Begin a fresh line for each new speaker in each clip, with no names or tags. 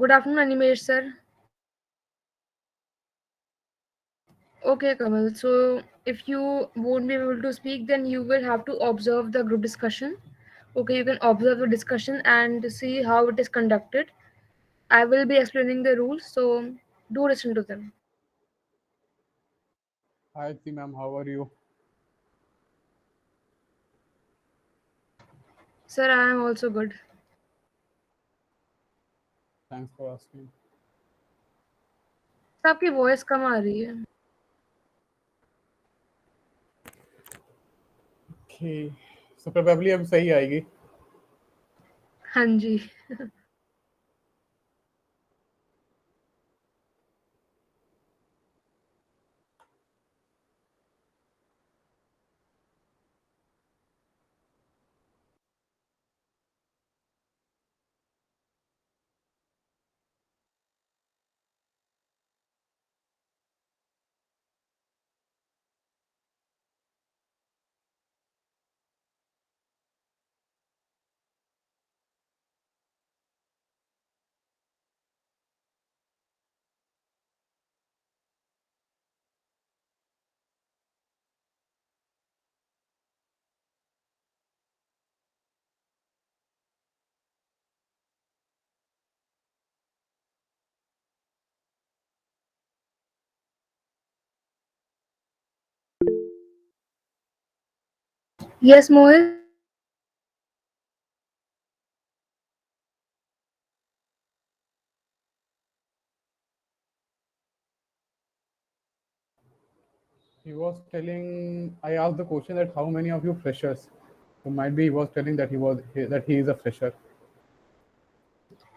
Good afternoon, Animesh sir. Okay, Kamal. So, if you won't be able to speak, then you will have to observe the group discussion. Okay, you can observe the discussion and see how it is conducted. I will be explaining the rules, so do listen to them.
Hi, ma'am. How are you?
Sir, I am also good.
Thanks for asking.
Sir आपकी voice कम आ रही है.
Okay. So probably अब सही आएगी.
हाँ जी. Yes, Mohit.
He was telling. I asked the question that how many of you freshers? So might be he was telling that that he is a fresher.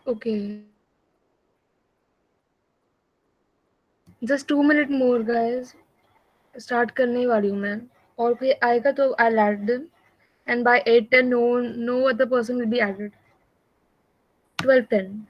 Okay. Just 2 minutes more, guys. Start करने ही वाली हूँ मैं. और कोई आएगा तो I'll add them. And by 8:10, no other person will be added. 12:10.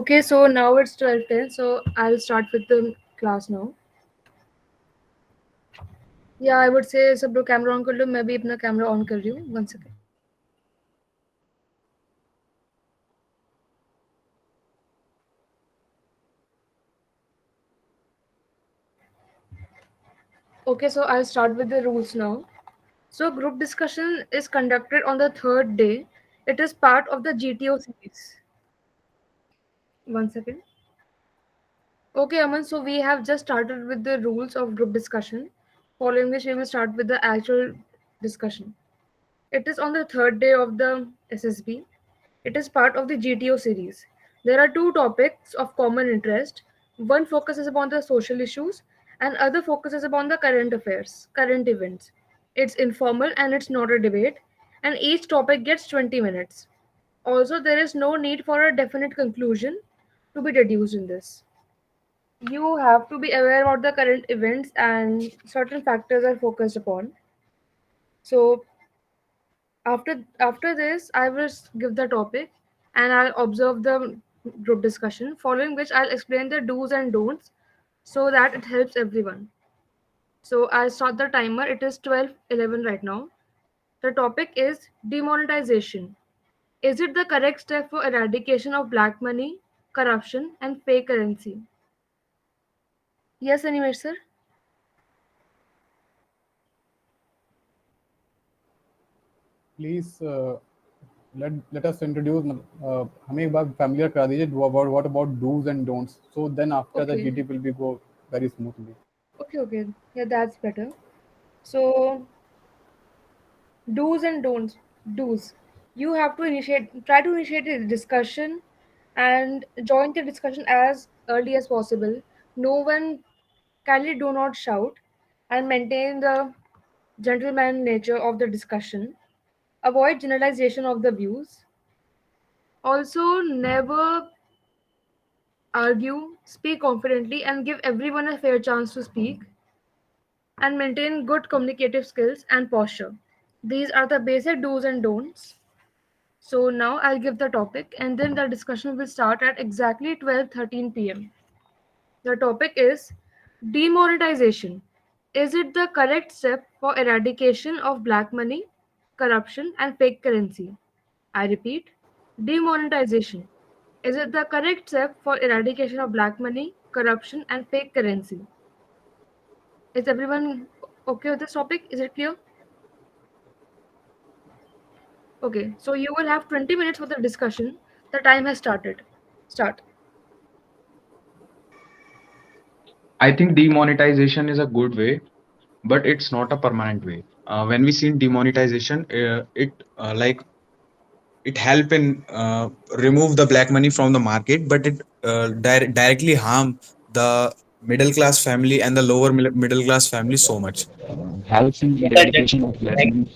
Okay, so now it's 12:10, so I'll start with the class now. Yeah, I would say सब लोग कैमरा ऑन कर लो, मैं भी अपना कैमरा ऑन कर रही हूँ. 1 second. Okay, so I'll start with the rules now. So group discussion is conducted on the third day. It is part of the GTO series. 1 second. Okay, Aman, so we have just started with the rules of group discussion, following which we will start with the actual discussion. It is on the third day of the SSB. It is part of the GTO series. There are two topics of common interest. One focuses upon the social issues and other focuses upon the current affairs, current events. It's informal and it's not a debate, and each topic gets 20 minutes. Also, there is no need for a definite conclusion to be deduced in this. You have to be aware about the current events and certain factors are focused upon. So after this, I will give the topic and I'll observe the group discussion, following which I'll explain the do's and don'ts so that it helps everyone. So I'll start the timer. It is 12:11 right now. The topic is demonetization. Is it the correct step for eradication of black money, corruption, and fake currency? Yes, Animesh sir.
Please let us introduce. हमें एक बार familiar करा दीजिए about what about do's and don'ts. So then after the
Okay.
GT will be go very smoothly.
Okay. Yeah, that's better. So do's and don'ts. Do's. You have to try to initiate a discussion and join the discussion as early as possible. No one, kindly do not shout and maintain the gentleman nature of the discussion. Avoid generalization of the views. Also, never argue, speak confidently, and give everyone a fair chance to speak, and maintain good communicative skills and posture. These are the basic do's and don'ts. So now I'll give the topic and then the discussion will start at exactly 12:13 p.m. The topic is demonetization. Is it the correct step for eradication of black money, corruption and fake currency? I repeat, demonetization. Is it the correct step for eradication of black money, corruption and fake currency? Is everyone okay with this topic? Is it clear? Okay, so you will have 20 minutes for the discussion. The time has started. Start.
I think demonetization is a good way, but it's not a permanent way. When we see demonetization, it help in remove the black money from the market, but it directly harm the middle class family and the lower middle class family so much. Helps in
Yes, I
eradication of black money.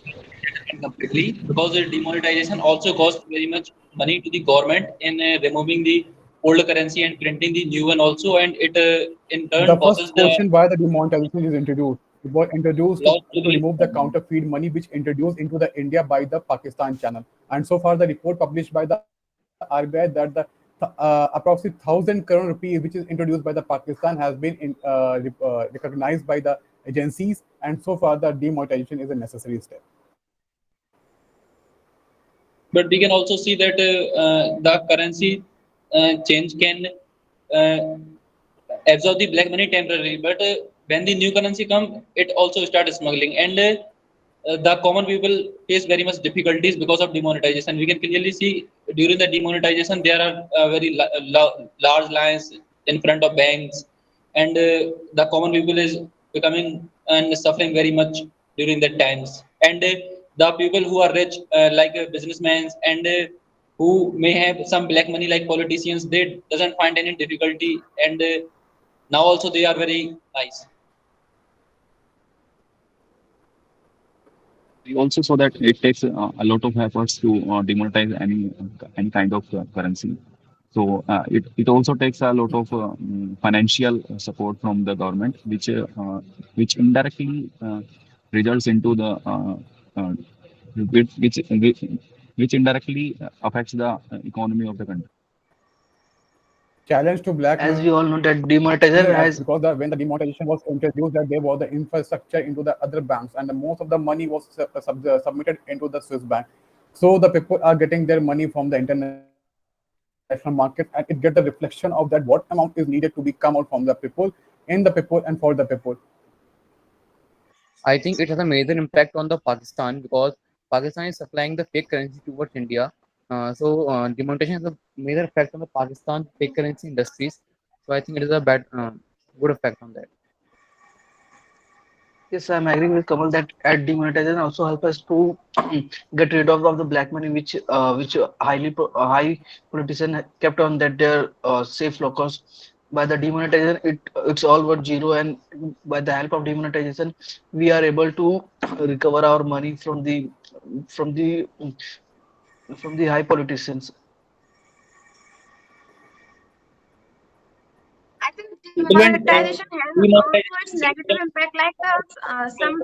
understand completely because the demonetization also costs very much money to the government in removing the old currency and printing the new one also, and it in turn
The
causes
first
the
question why the demonetization is introduced. It was introduced
loss to
to
the
remove the counterfeit money which introduced into the India by the Pakistan channel. And so far, the report published by the RBI that the approximately 1,000 crore rupees which is introduced by the Pakistan has been recognized by the agencies. And so far, the demonetization is a necessary step.
but we can also see that the currency change can uh, absorb the black money temporarily, but when the new currency come, it also start smuggling, and the common people face very much difficulties because of demonetization. We can clearly see during the demonetization there are very large lines in front of banks, and the common people is becoming and suffering very much during that times. And the people who are rich, like businessmen, and who may have some black money, like politicians, they doesn't find any difficulty, and now also they are very nice.
We also saw that it takes a lot of efforts to demonetize any kind of currency. So it also takes a lot of financial support from the government, which indirectly results into the uh, which, which which which indirectly affects the economy of the country.
Challenge to black
As
money
we all know
as
that
because
demonetization
when the
has
demonetization was introduced that there was the infrastructure into the other banks and the most of the money was submitted into the Swiss bank. So the people are getting their money from the international market and it get the reflection of that what amount is needed to be come out from the people, in the people and for the people.
I think it has a major impact on the Pakistan because Pakistan is supplying the fake currency towards India. So demonetization has a major effect on the Pakistan fake currency industries. So I think it is a good effect on that.
yes, I'm agreeing with Kamal that at demonetization also help us to get rid of the black money which high politician kept on that their safe locals. By the demonetization, it's all but zero, and by the help of demonetization, we are able to recover our money from the from the high politicians.
I think
Prevent
demonetization has also its negative
demonetization
impact, like some.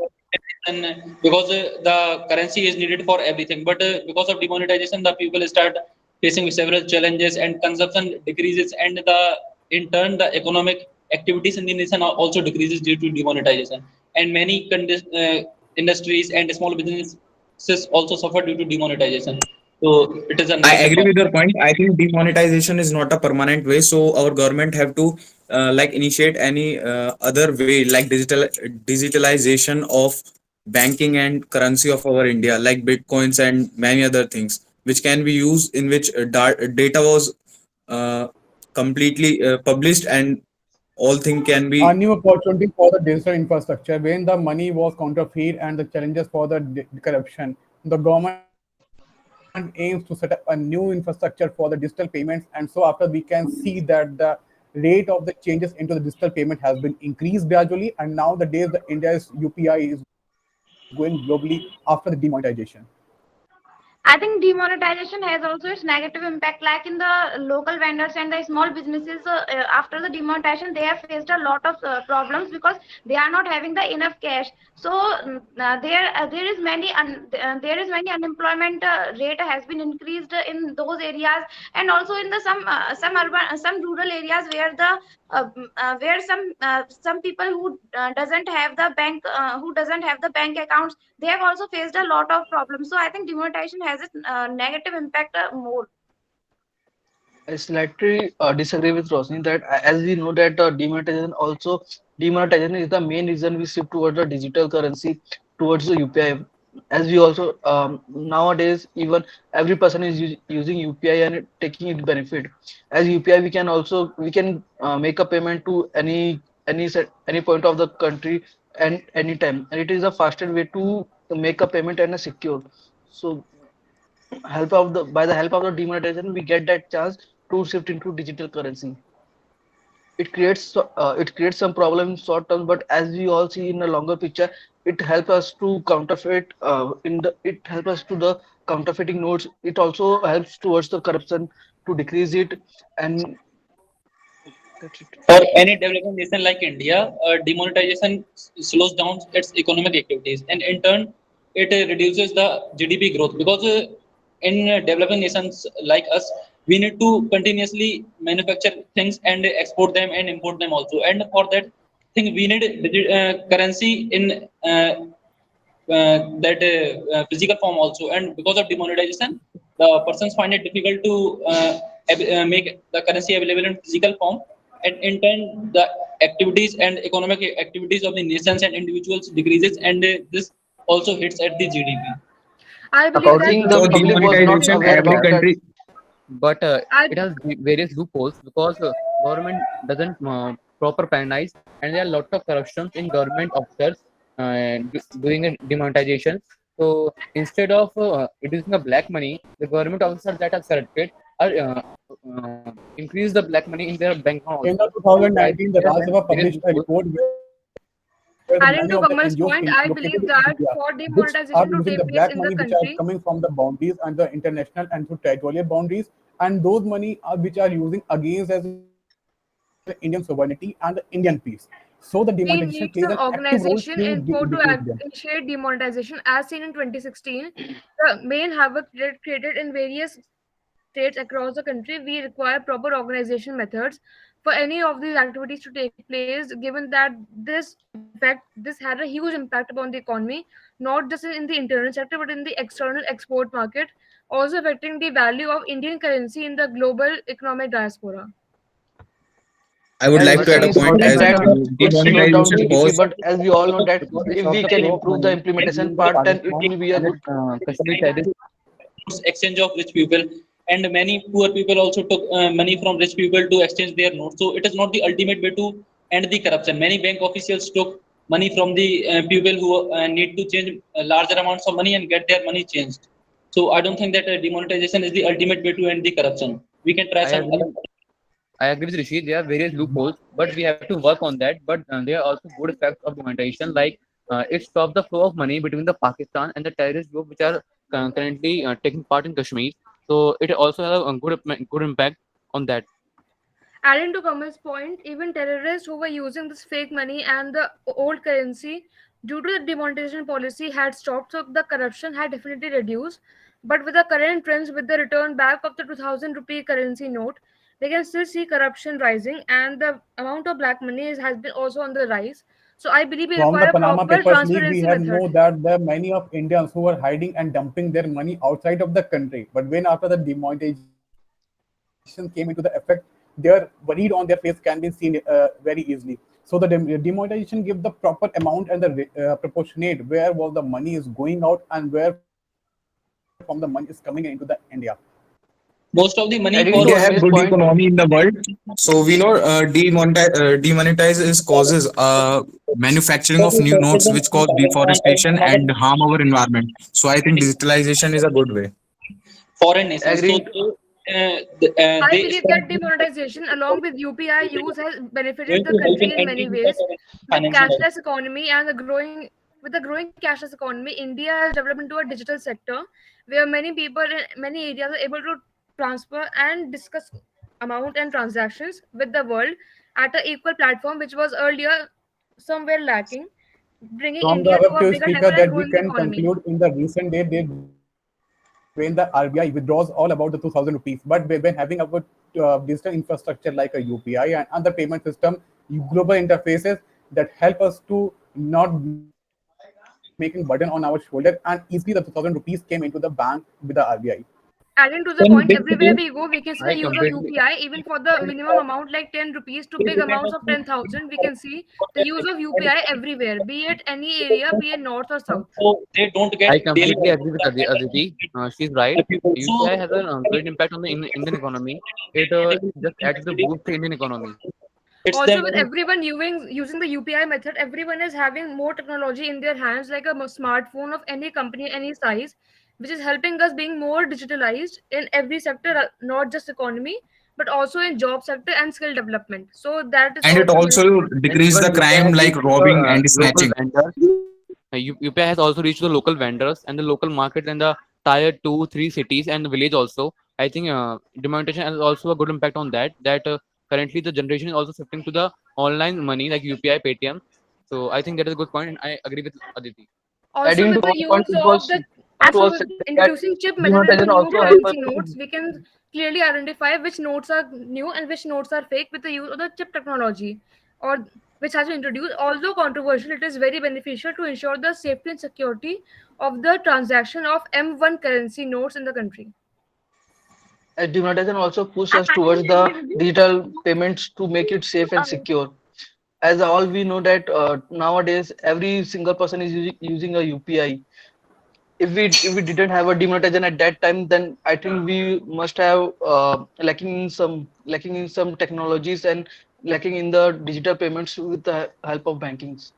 because the currency is needed for everything, but because of demonetization the people start facing several challenges and consumption decreases, and the in turn the economic activities in the nation also decreases due to demonetization. and many industries and small businesses also suffer due to demonetization. So it is a
I
negative
agree
point.
with your point. I think demonetization is not a permanent way, so our government have to like initiate any other way, like digitalization of banking and currency of our India, like bitcoins and many other things, which can be used in which data was uh, completely published, and all thing can
A
be.
new opportunity for the digital infrastructure. When the money was counterfeit and the challenges for the corruption, the government aims to set up a new infrastructure for the digital payments. And so, after we can see that the rate of the changes into the digital payment has been increased gradually, and now the days the India's UPI is going globally after the demonetization.
I think demonetization has also its negative impact, like in the local vendors and the small businesses. After the demonetization, they have faced a lot of problems because they are not having the enough cash. So there is there is many unemployment rate has been increased in those areas, and also in the some urban some rural areas where some people who doesn't have the bank accounts, they have also faced a lot of problems. So I think demonetization has a negative impact more.
I slightly disagree with Rosni that as we know that demonetization is the main reason we shift towards the digital currency, towards the UPI. As we also nowadays even every person is using UPI and taking it benefit. As UPI we can make a payment to any point of the country and anytime, and it is the fastest way to make a payment and a secure. So help of the by the help of the demonetization we get that chance to shift into digital currency. It creates some problem in short term, but as we all see in a longer picture, it helps us to counterfeit it helps us to the counterfeiting notes. It also helps towards the corruption to decrease it, and that's it.
For any developing nation like India, demonetization slows down its economic activities, and in turn, it reduces the GDP growth because in developing nations like us, we need to continuously manufacture things and export them and import them also. And for that thing, we need currency in that physical form also. And because of demonetization, the persons find it difficult to make the currency available in physical form, and in turn the activities and economic activities of the nations and individuals decreases, and this also hits at the GDP.
I
I
believe
About
that
think the
So
public
demonetization
was
is
not
demonetization,
aware
every
about
basically
that.
country.
but
I
it has various loopholes because government doesn't proper penalize, and there are lots of corruptions in government officers doing a demonetization. So instead of reducing the black money, the government officers that are corrupted are increase the black money in their bank account
In
also.
the
So I
2019,
think
the
there
Rajya
are
Sabha
various
published a
loopholes.
report where the many of the NGOs
Adding to
located
Kamal's
in
point,
India,
I believe
which
that
are
for
using the black
demonetization
money
to
which
take
are
place in
coming
the
from the
country,
boundaries and the international and through territorial boundaries, and those money which are using against as the Indian sovereignty and the Indian peace. So the demonetization plays an active
we
role
need
to
some
decrease
organization
them.
in for to initiate demonetization. As seen in 2016, the main havoc created in various states across the country, we require proper organization methods for any of these activities to take place, given that this had a huge impact upon the economy, not just in the internal sector but in the external export market, also affecting the value of Indian currency in the global economic diaspora.
I would
As
like
But
to add a
Rosni
point
said
as
that it slows down
demonetization
GDP,
pause.
but as we all know that
because
if
of
we
the
can
flow of
improve the
money
implementation
between the
part, then it
Pakistan
will be a
and the
good.
Kashmir territory.
Exchange of rich people, and many poor people also took money from rich people to exchange their notes. So it is not the ultimate way to end the corruption. Many bank officials took money from the people who need to change larger amounts of money and get their money changed. So I don't think that demonetization is the ultimate way to end the corruption. We can try
I
some
agree.
other.
I agree with Rishi. There are various loopholes, but we have to work on that. But there are also good effects of demonetization, like it stops the flow of money between the Pakistan and the terrorist group which are currently taking part in Kashmir. So it also has a good impact on that.
Adding to Kamal's point, even terrorists who were using this fake money and the old currency due to the demonetization policy had stopped, so the corruption had definitely reduced. But with the current trends, with the return back of the 2000 rupee currency note, they can still see corruption rising, and the amount of black money has been also on the rise. So I believe we
From the
require a
Panama
proper
Papers leak, we
transparency
have know
method.
that there are many of Indians who were hiding and dumping their money outside of the country. But when after the demonetization came into the effect, their worried on their face can be seen very easily. So the demonetization give the proper amount and the proportionate where was the money is going out and where from the money is coming into the India.
Most of the money
Adding
for
to
India have
Amir's
good
point,
economy in the world, so we know demonetize is causes manufacturing of new notes which cause deforestation and harm our environment. So I think digitalization is a good way.
foreign nations. So
agreeing
I
they
believe
spend
that demonetization, along with UPI use, has benefited
going
the
to help in
country in many
ending the
ways. With
financial
cashless economy and the growing cashless economy, India has developed into a digital sector where many people in many areas are able to transfer and discuss amount and transactions with the world at an equal platform, which was earlier somewhere lacking, bringing
From the
India to a
above
bigger
speaker
level and
that we
growing the
can
economy.
conclude in the recent date when the RBI withdraws all about the 2000 rupees. But when having about digital infrastructure like a UPI and other payment system, global interfaces that help us to not making burden on our shoulder, and easily the 2000 rupees came into the bank with the RBI.
Adding to the
in
point,
big
everywhere
cities.
we go, we can see the
I
use of
completely
UPI, even for the minimum amount like 10 rupees to big amounts of 10,000. We can see the use of UPI everywhere, be it any area, be it north or south.
So they don't get
I
daily
completely agree with
the kind of
Aditi. She's right.
the people.
UPI
So
has a great impact on the Indian economy. It just adds the boost to Indian economy.
it's
Also,
them
with
very
everyone using the UPI method, everyone is having more technology in their hands, like a smartphone of any company, any size, which is helping us being more digitalized in every sector, not just economy, but also in job sector and skill development. So that is
And it
also a
also
benefit.
And
decrease
even
the
UPI
crime
has
like
reached to the
robbing and
local
snatching.
vendors. UPI has also reached the local vendors and the local markets and the tier 2, 3 cities and the village also. I think demonetization has also a good impact on that. That currently the generation is also shifting to the online money like UPI, Paytm. So I think that is a good point, and I agree with Aditi.
Also,
adding to
with the
our point,
use of the
it
also
was
with
said that
introducing chip method into
demonetization
new
also help us
currency
to
notes, we can clearly identify which notes are new and which notes are fake with the use of the chip technology, or which has been introduced. Although controversial, it is very beneficial to ensure the safety and security of the transaction of M1 currency notes in the country.
demonetization also push us towards the digital payments to make it safe and secure. As all we know that nowadays every single person is using a UPI. If we didn't have a demonetization at that time, then I think we must have lacking in some technologies and lacking in the digital payments with the help of bankings.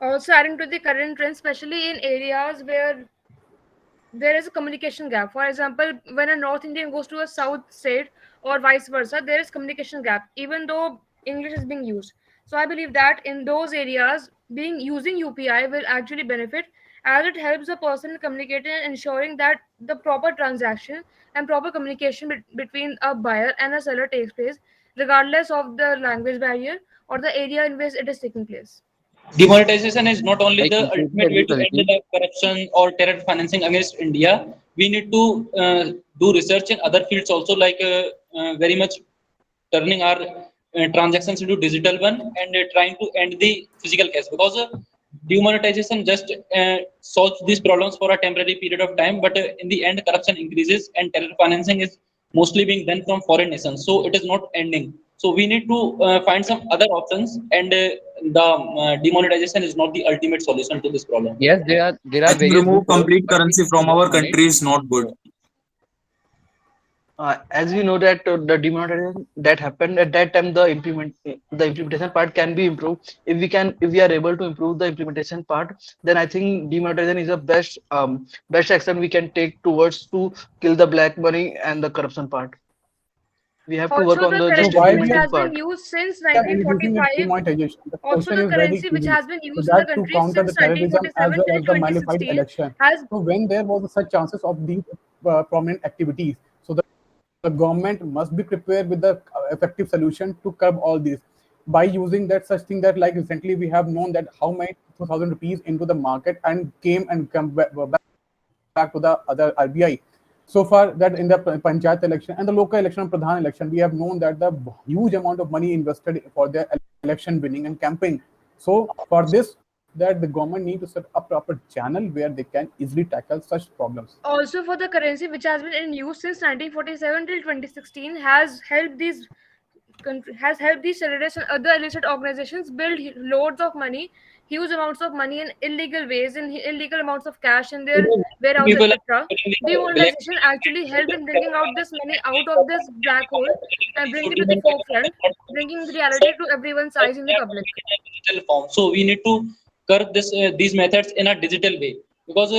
Also, adding to the current trend, especially in areas where there is a communication gap. For example, when a North Indian goes to a South state or vice versa, there is communication gap, even though English is being used. So I believe that in those areas, being using UPI will actually benefit, as it helps the person communicate and ensuring that the proper transaction and proper communication between a buyer and a seller takes place, regardless of the language barrier or the area in which it is taking place.
demonetization is not only
I
the
completely
ultimate
agree
way
with
to end
Aditi.
the corruption or terror financing against India. We need to do research in other fields also, like very much turning our transactions into digital one and trying to end the physical cash, because demonetization just solves these problems for a temporary period of time, but in the end corruption increases and terror financing is mostly being done from foreign nations, so it is not ending. So we need to find some other options, and the demonetization is not the ultimate solution to this problem.
Yes, there are
I think
various
remove
loopholes,
complete
but we
currency
can
from
work
our
on it.
country is not good.
As we know that the demonetization that happened at that time, the implementation part can be improved. If we are able to improve the implementation part, then I think demonetization is the best action we can take towards to kill the black money and the corruption part. We have to work
Also,
on
the
the
So
just
currency
why
which
we
implementing
has been
part.
used since
are introducing the
1945,
demonetization? The
also
question
the
is very
currency which
easy.
has been
So
used in the
that to
country
counter the
since
terrorism as
1947
well
till
as the malified
2016
election.
has
So when there was such chances of these prominent activities, so the government must be prepared with the effective solution to curb all these by using that such thing that like recently we have known that how many 2000 rupees into the market and came and come back to the other RBI. so far that in the panchayat election and the local election, pradhan election, we have known that the huge amount of money invested for their election winning and campaign. So for this, that the government need to set a proper channel where they can easily tackle such problems.
Also, for the currency which has been in use since 1947 till 2016 has helped these terrorists and other illicit organizations build loads of money, huge amounts of money in illegal ways, in illegal amounts of cash in their warehouse,
People are
etc.
getting the black
Demonetization actually helped in bringing out this money out of this black hole and bring it to the
money.
forefront, bringing the reality to everyone's eyes in the public.
Digital form. So we need to curb these methods in a digital way because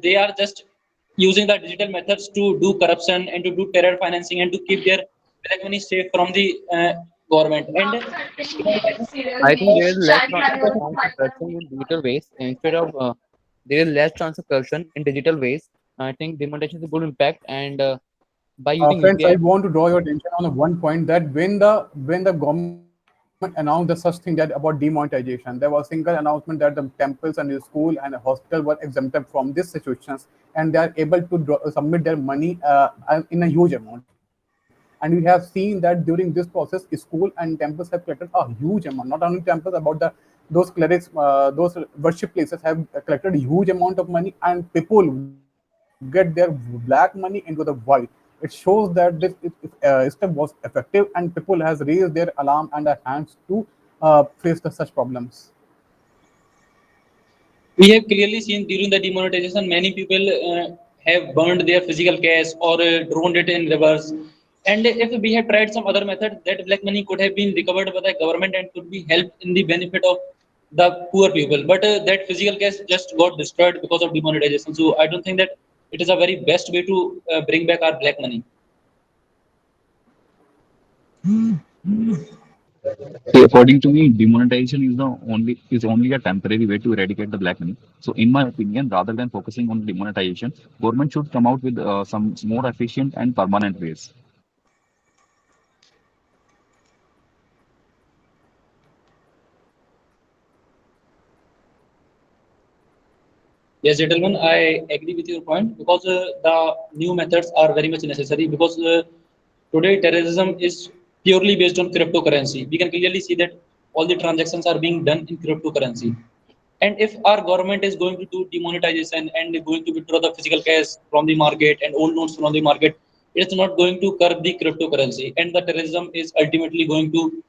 they are just using the digital methods to do corruption and to do terror financing and to keep their black money safe from the government. And
I think there is less chance of corruption in digital ways instead of there is less chance of corruption in digital ways. I think demonetization is a good impact, and by using
Friends,
UPI.
I want to draw your attention on the one point that when the government announced the such thing that about demonetization, there was single announcement that the temples and the school and the hospital were exempted from these situations, and they are able to submit their money in a huge amount. And we have seen that during this process, school and temples have collected a huge amount. Not only temples, about the those clerics, those worship places have collected a huge amount of money, and people get their black money into the void. It shows that this step was effective, and people has raised their alarm and their hands to face the such problems.
we have clearly seen during the demonetization, many people have burned their physical cash or drowned it in rivers. And if we had tried some other method, that black money could have been recovered by the government and could be helped in the benefit of the poor people. But that physical cash just got destroyed because of demonetization. So I don't think that it is a very best way to bring back our black money.
So according to me, demonetization is only a temporary way to eradicate the black money. So in my opinion, rather than focusing on demonetization, government should come out with some more efficient and permanent ways.
Yes, gentlemen, I agree with your point because the new methods are very much necessary because today terrorism is purely based on cryptocurrency. We can clearly see that all the transactions are being done in cryptocurrency. And if our government is going to do demonetization and going to withdraw the physical cash from the market and old notes from the market, it's not going to curb the cryptocurrency. And the terrorism is ultimately going to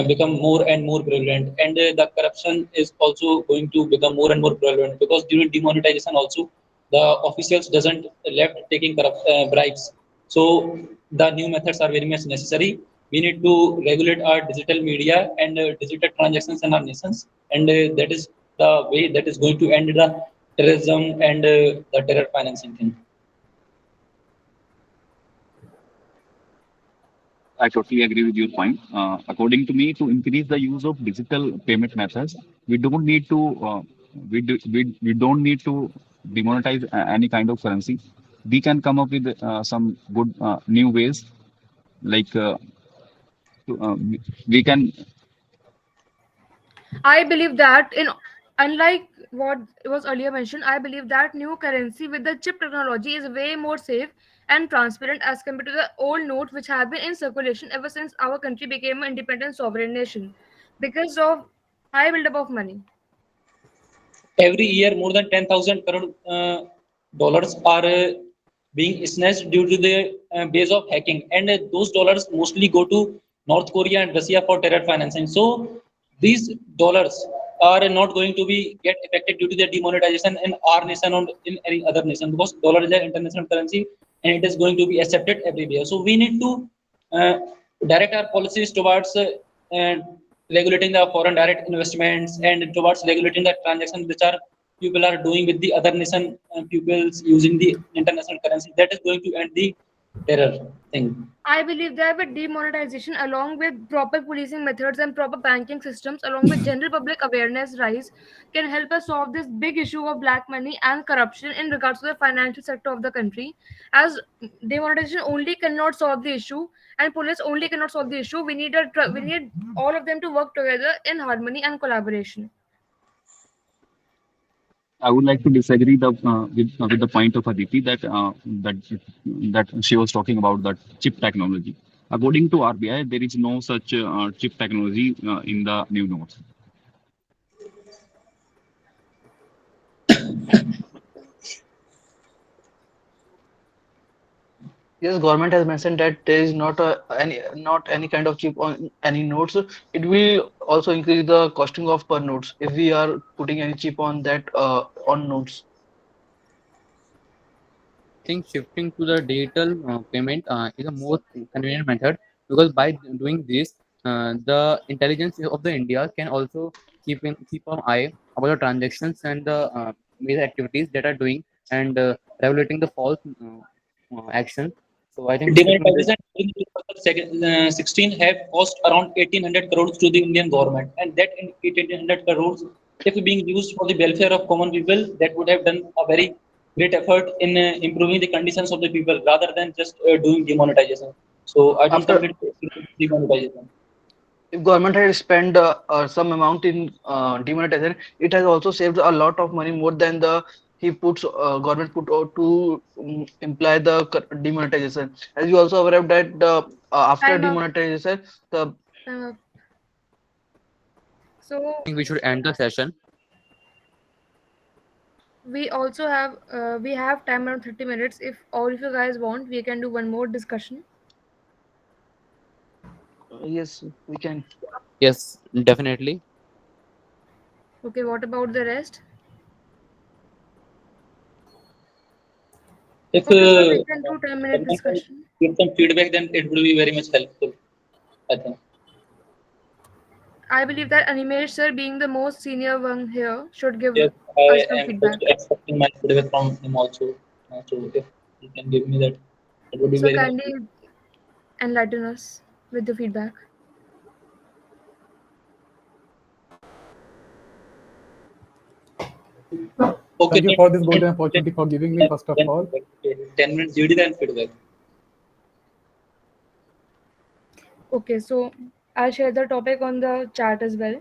become more and more prevalent. And the corruption is also going to become more and more prevalent because during demonetization also, the officials doesn't left taking bribes. So the new methods are very much necessary. We need to regulate our digital media and digital transactions in our nations, and that is the way that is going to end the terrorism and the terror financing thing.
I totally agree with your point. According to me, to increase the use of digital payment methods, we don't need to we don't need to demonetize any kind of currency. We can come up with some good new ways, like we can.
I believe that in unlike what was earlier mentioned, I believe that new currency with the chip technology is way more safe and transparent as compared to the old notes which have been in circulation ever since our country became an independent sovereign nation because of high buildup of money.
Every year more than 10,000 crore dollars are being snatched due to the base of hacking, and those dollars mostly go to North Korea and Russia for terror financing. So these dollars are not going to be get affected due to the demonetization in our nation or in any other nation because dollar is an international currency and it is going to be accepted everywhere. So we need to uh, direct our policies towards uh, regulating the foreign direct investments and towards regulating the transactions which are people are doing with the other nation pupils using the international currency. That is going to end the terror thing.
I believe that with demonetization, along with proper policing methods and proper banking systems, along with general public awareness rise, can help us solve this big issue of black money and corruption in regards to the financial sector of the country. As demonetization only cannot solve the issue, and police only cannot solve the issue, we need all of them to work together in harmony and collaboration.
I would like to disagree with the point of Aditi that that she was talking about the chip technology. According to RBI, there is no such chip technology in the new notes.
Yes, government has mentioned that there is not any kind of chip on any nodes. It will also increase the costing of per nodes if we are putting any chip on that on nodes.
I think shifting to the digital payment is a more convenient method because by doing this, the intelligence of the India can also keep an eye about the transactions and the major activities that are doing and regulating the false action. So I think shifting to
Demonetization during 2016 have cost around 1800 crores to the Indian government, and that 1800 crores, if being used for the welfare of common people, that would have done a very great effort in improving the conditions of the people rather than just doing demonetization. So I don't
After
completely agree with demonetization.
if government had spent some amount in demonetization, it has also saved a lot of money more than the he puts government put out to imply the demonetization. As you also aware of that after
Time up.
demonetization, the
Time up.
I
So
think we should end the session.
we have time around 30 minutes. If all of you guys want, we can do one more discussion.
yes, we can.
Yes, definitely.
Okay, what about the rest?
If
Okay, so we can do 10-minute
someone can
discussion.
give some feedback, then it will be very much helpful, I think.
I believe that Animesh sir, being the most senior one here, should give
Yes, I
us some
am also
feedback.
expecting my feedback from him also. So if he can give me that, it would be
So
very much.
kindly enlighten us with the feedback.
Okay,
Thank you
then,
for this
then,
golden
then,
opportunity for giving me,
then,
first of
then
all.
feedback. Okay, 10 minutes GD, then feedback.
Okay, so I'll share the topic on the chat as well,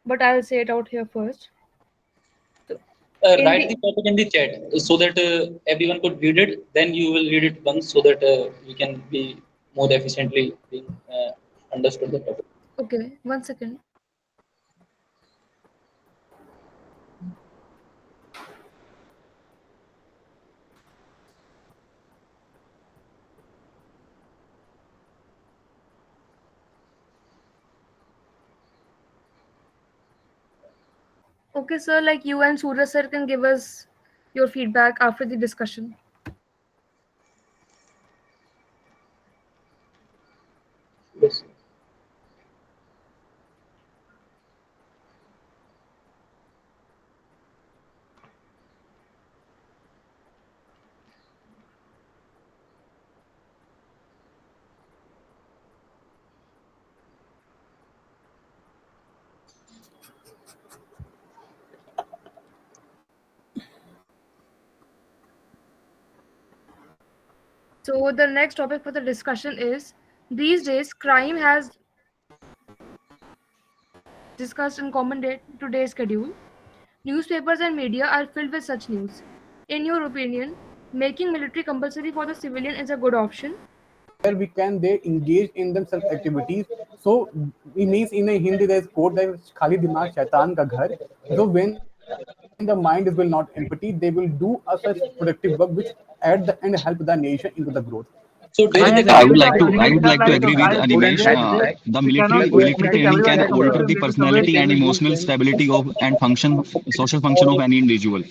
but I'll say it out here first. So, in
Write
the
the topic in the chat so that everyone could read it. Then you will read it once so that we can be more efficiently being understood the topic.
okay, 1 second. Okay, sir, like you and Surya sir can give us your feedback after the discussion.
Yes.
So the next topic for the discussion is these days crime has discussed in common today's schedule. Newspapers and media are filled with such news. In your opinion, making military compulsory for the civilian is a good option?
Where we can they engage in them self activities. So it means in a Hindi there's quote that khali dimag shaitan ka ghar. So when the mind is will not empty, they will do a such productive work which at the end help the nation into the growth.
So do you
I
think
agree with
I
Animesh
would
that
like to
like
agree with
guys,
Animesh. The
we cannot
military
make
training
everyone
can
to go
alter
to
the
military service.
personality and emotional stability of and function social function of any individual.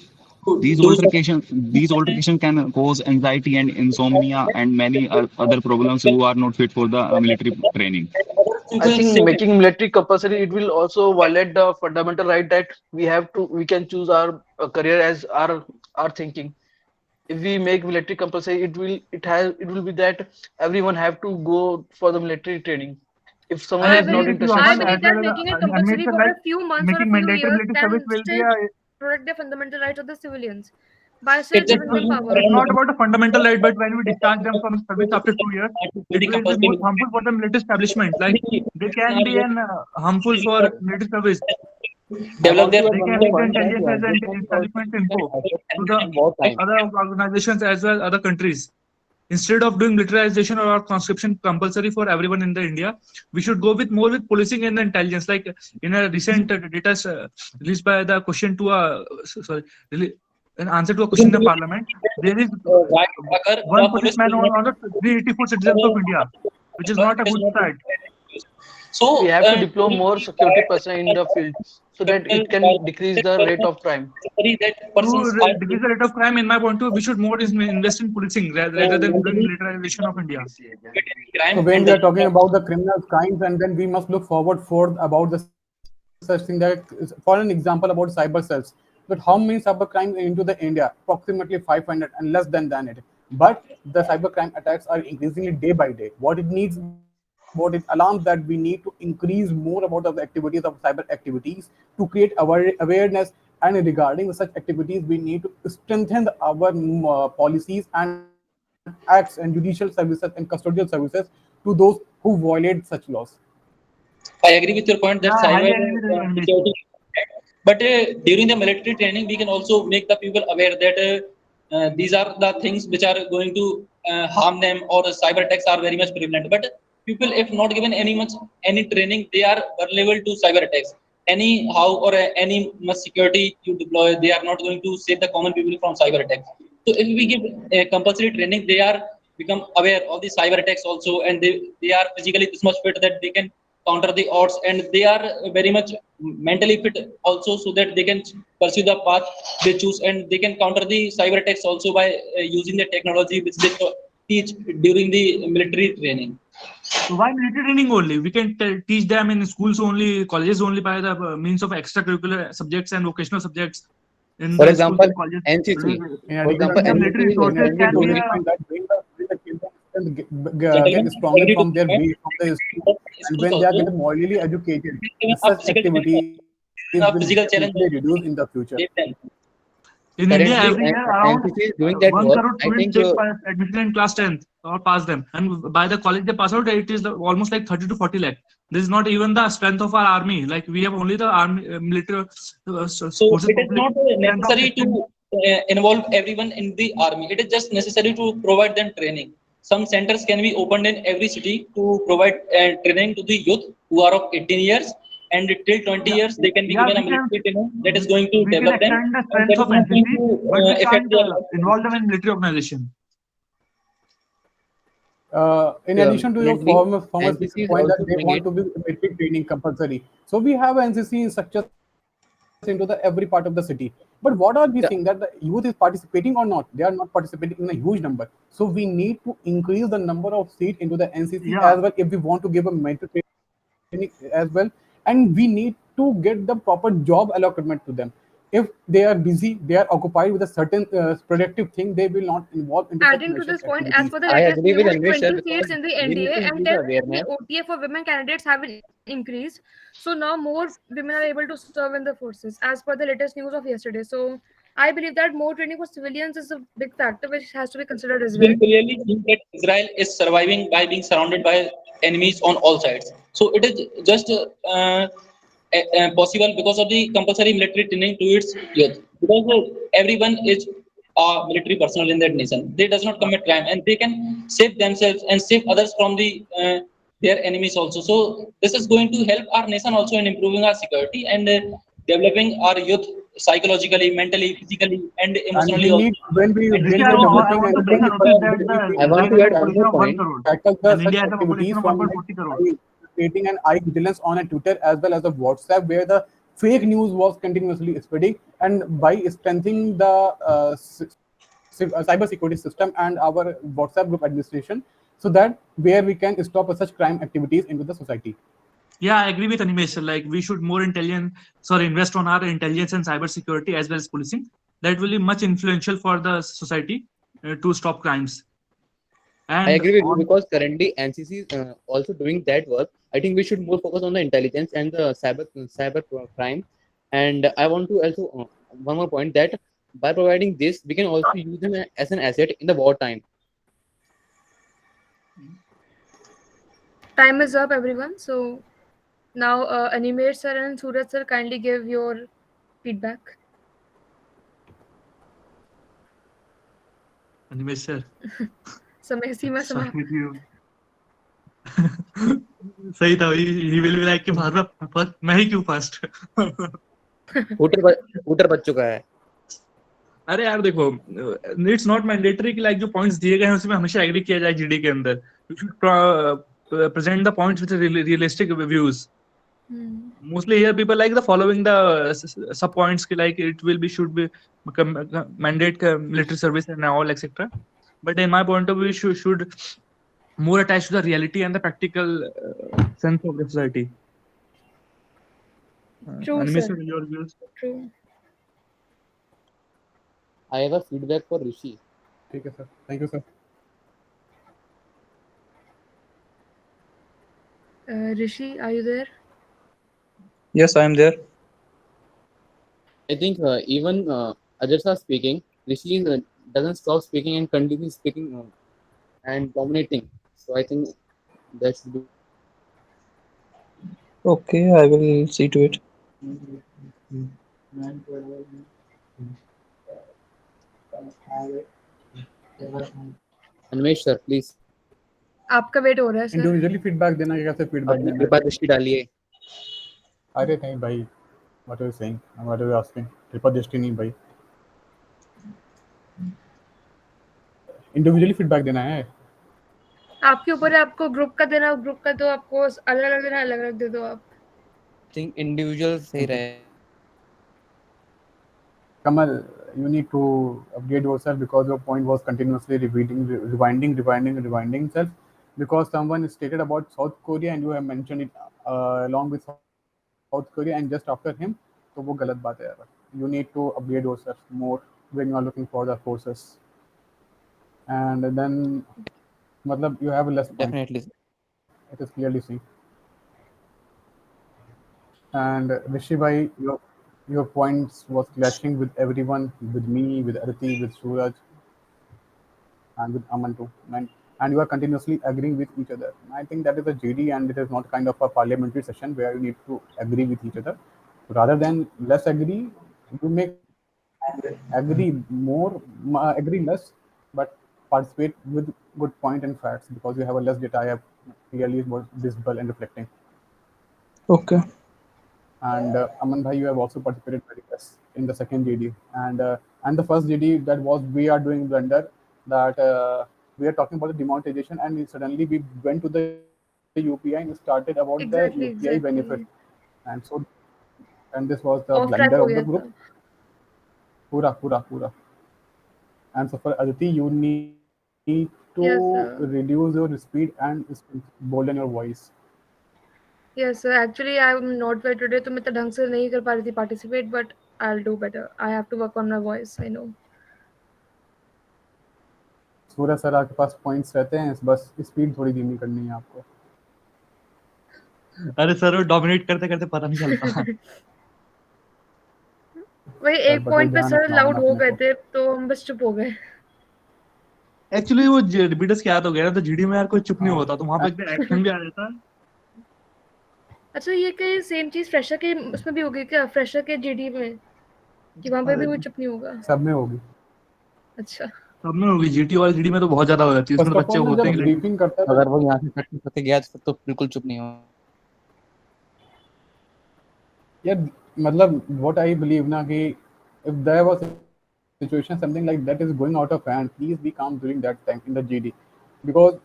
to
These
do some
altercations these altercations can cause anxiety and insomnia and many other problems who are not fit for the military training.
other
I
people say
think making military compulsory it will also violate the fundamental right that we can choose our career as our thinking. If we make military compulsory, it will be that everyone have to go for the military training. If someone
I
I
is
agree
not
believe
with you,
interested,
I
Aman, as
believe that
well as
making it
Animesh
compulsory
sir,
for
like
a few months or a
making
few
mandatory
years
military service
can
will be
still
a
protect the fundamental rights of the civilians by still
it just
giving
no,
them
means
power.
it's
around
not about a fundamental right, but when we discharge them from service after 2 years, it
very
will be
compulsory
most harmful for the military establishment. Like they can be an harmful for military service.
I
develop
want
their
to add
They
one
can
more
leak the
point that
intelligence and
this can cause
intelligent
this can
info
affect
to
in
the
wartime.
other organizations as well other countries. Instead of doing militarization or conscription compulsory for everyone in the India, we should go with more with policing and intelligence. Like in a recent data released by the question to a sorry, an answer to a question in the parliament, there is
right agar the
one
police
policeman
will not
on the 384 citizens of India, which is
but
not a
it is
good
not
sight.
so
We have to deploy
during
more
the
security person in the field so that
capital
it can decrease
that
the rate
person
of crime.
necessary that
To
persons are
decrease the rate of crime, in my point of view, we should more invest in policing rather than doing
mentally
militarization of India.
fit in crime
So when
and
we are
does not
talking
have
about the criminal crimes, and then we must look forward for about the such thing that, for an example, about cyber cells. But how many cyber crimes into the India? Approximately 500 and less than it. But the cyber crime attacks are increasingly day by day. What it needs, what it alarms that we need to increase more about the activities of cyber activities to create awareness. And regarding such activities, we need to strengthen our policies and acts and judicial services and custodial services to those who violate such laws.
I agree with your point
Yeah,
that
I
cyber
highly agree with Animesh.
security, but during the military training, we can also make the people aware that these are the things which are going to harm them, or cyber attacks are very much prevalent. But people, if not given any training, they are vulnerable to cyber attacks. Any how or any much security you deploy, they are not going to save the common people from cyber attacks. So if we give compulsory training, they are become aware of the cyber attacks also, and they are physically this much fit that they can counter the odds, and they are very much mentally fit also, so that they can pursue the path they choose, and they can counter the cyber attacks also by using the technology which they teach during the military training.
So why military training only? We can teach them in schools only, colleges only by the means of extracurricular subjects and vocational subjects in
For
the schools
example,
and colleges.
NCC.
In
For
addition to
example,
Using the
this,
military
NCC is
in
resources
addition
can
to
be
doing
this
it.
a
point, that when the children
Gentlemen,
get stronger
agree with
from
the
their
point.
way from their school, and
Schools
when they are
also
getting morally educated,
given a
such
physical challenge,
activities will
a
definitely
physical
reduce
challenge
in the
also to
future.
save them.
in India
Currently,
every year around
NCC is doing that
1
work.
crore
I
students
think
take admission in class 10th or pass them, and by the college they pass out, it is almost like 30 to 40 lakh. This is not even the strength of our army. Like we have only the army military
So
forces
it is
population
not
strength of
necessary to
16.
involve everyone in the army. It is just necessary to provide them training. Some centers can be opened in every city to provide training to the youth who are of 18 years, and till 20
Yeah,
years they can be
yeah,
given a military training that is going to
we can
develop them,
extend the
and
strength
that
of
is not going
NCC,
to
but we
affect
can't
their life.
involve them in military organization.
In addition to your former
NCC
speaker's
is
point
also
that they
doing it.
want to be military training compulsory, so we have NCC structures into the every part of the city. But what are we seeing that the youth is participating or not? They are not participating in a huge number. So we need to increase the number of seats into the NCC as well if
Yeah,
we want to give a mental training as well. And we need to get the proper job allotment to them. If they are busy, they are occupied with a certain productive thing, they will not involve into such malicious
Adding to this
activities.
point, as per the
I
latest
agree with
news,
Anvesh sir
20
because
seats in the
we need
NDA
to
and
increase
10
the
in the
awareness.
OTA for women candidates have been increased. So now more women are able to serve in the forces, as per the latest news of yesterday. So I believe that more training for civilians is a big factor which has to be considered as
We
well.
can clearly see that Israel is surviving by being surrounded by enemies on all sides. So it is just possible because of the compulsory military training to its youth. Because everyone is a military personnel in that nation. They does not commit crime, and they can save themselves and save others from their enemies also. So this is going to help our nation also in improving our security, and developing our youth psychologically, mentally, physically, and
And we
emotionally also.
need, when we
And this
when
actually,
we
is
are
going
I
developing
want
and
to bring a
training
notice
personnel,
that
we need to
I want
there
to
is
implement
a
add one more
population of 1
point.
crore,
tackle the
and
such
India has a
activities
population of
from
1.40 crore.
creating an eye vigilance on a Twitter as well as a WhatsApp where the fake news was continuously spreading, and by strengthening the cyber security system and our WhatsApp group administration, so that where we can stop such crime activities into the society.
Yeah, I agree with Animesh. Like we should more intelligent, sorry, invest on our intelligence and cyber security as well as policing. That will be much influential for the society to stop crimes.
I
And
agree with you
on
because currently NCC is also doing that work. I think we should more focus on the intelligence and the cyber crime. And I want to also one more point that by providing this, we can also use them as an asset in the wartime.
Time is up, everyone. So Now, Animate sir and Suraj sir, kindly give your feedback.
Animesh sir,
समय सीमा
start with
समाप्त.
you. सही था भाई, he will be like कि बाद में first मैं ही क्यों first.
हूटर बच चुका है.
अरे यार देखो, इट्स नॉट मैंडेटरी कि लाइक जो पॉइंट्स दिए गए हैं उसमें हमेशा एग्री किया जाए जीडी के अंदर. You should present the points with realistic views.
Hmm.
Mostly here people like the following the sub points ki like it will be should be mandate military service and all etc. But in my point of view should more attached to the reality and the practical sense of the society.
True,
Animation
sir.
your views.
True.
I have a feedback for Rishi.
ठीक है sir, thank you sir.
Rishi, are you there?
Yes, I am there.
I think even others are speaking. Rishi doesn't stop speaking and continues speaking and dominating. So I think that should be.
Okay, I will see to it.
Animesh sir, please.
आपका wait हो रहा है sir.
Individually feedback देना है, कैसे feedback देना
मेरे
है?
पास दृष्टि डालिए.
अरे नहीं भाई, what are you saying, what are you asking? कृपा दृष्टि नहीं भाई, इंडिविजुअली फीडबैक देना है.
आपके ऊपर है, आपको ग्रुप का देना, ग्रुप का दो, आपको अलग अलग देना, अलग अलग दे दो आप.
I think individual सही
Okay.
रहे.
Kamal, you need to upgrade yourself because your point was continuously rewinding itself. Because someone stated about South Korea and you have mentioned it along with South Korea and just after him, तो वो गलत बात है यार. You need to upgrade yourself more when you are looking for the forces. And then, मतलब you have less points.
Definitely.
It is clearly seen. And Rishi bhai, your points was clashing with everyone, with me, with Arati, with Suraj, and with Aman too. And you are continuously agreeing with each other. I think that is a GD and it is not kind of a parliamentary session where you need to agree with each other. Rather than less agree, you make agree more, agree less, but participate with good point and facts because you have a less data. I have clearly more visible and reflecting.
Okay.
And Aman bhai, you have also participated very less in the second GD, and the first GD that was we are doing blender that we are talking about the demonetization, and suddenly we went to the UPI and started about the UPI
Exactly,
benefit,
exactly.
and so and this was the
of
blunder
track
of
हो
the
गया
group,
था.
pura. And so for Aditi, you need to
Yes,
reduce your speed and bolden your voice.
yes sir. Actually, I'm not well today, तो मैं तो ढंग से नहीं कर पा रही थी participate, but I'll do better. I have to work on my voice. I know.
Suraj sir आपके पास पॉइंट्स रहते हैं, बस स्पीड थोड़ी धीमी करनी है आपको.
अरे सर वो डोमिनेट करते करते पता नहीं चलता.
वही
सर
एक
बटे
पॉइंट पे
ध्यान
सर
रखना
लाउड
वरना
हो
अपने
गए
को.
थे, तो हम बस चुप हो गए.
एक्चुअली वो रिपीटर्स क्या तो गया ना, तो जीडी में यार कोई चुप नहीं
हाँ.
होता, तो वहां पे एकदम एक्शन भी आ जाता है.
अच्छा, ये कहीं सेम चीज फ्रेशर के उसमें भी होगी क्या, फ्रेशर के जीडी में, कि वहां पे भी कोई चुप नहीं होगा?
सब में होगी.
अच्छा.
सब में होगी, जीटी और जीडी में तो बहुत ज्यादा हो जाती है, उसमें
फर्स्ट
तो
ऑफ
बच्चे
ऑल ना,
होते
जब
हैं like,
ब्रीफिंग करता है तो
अगर वो यहाँ से प्रैक्टिस करके गया तो बिल्कुल चुप नहीं हो.
यार मतलब व्हाट आई बिलीव ना कि if there was a situation something like that is going out of hand, please be calm during that time in the GD, because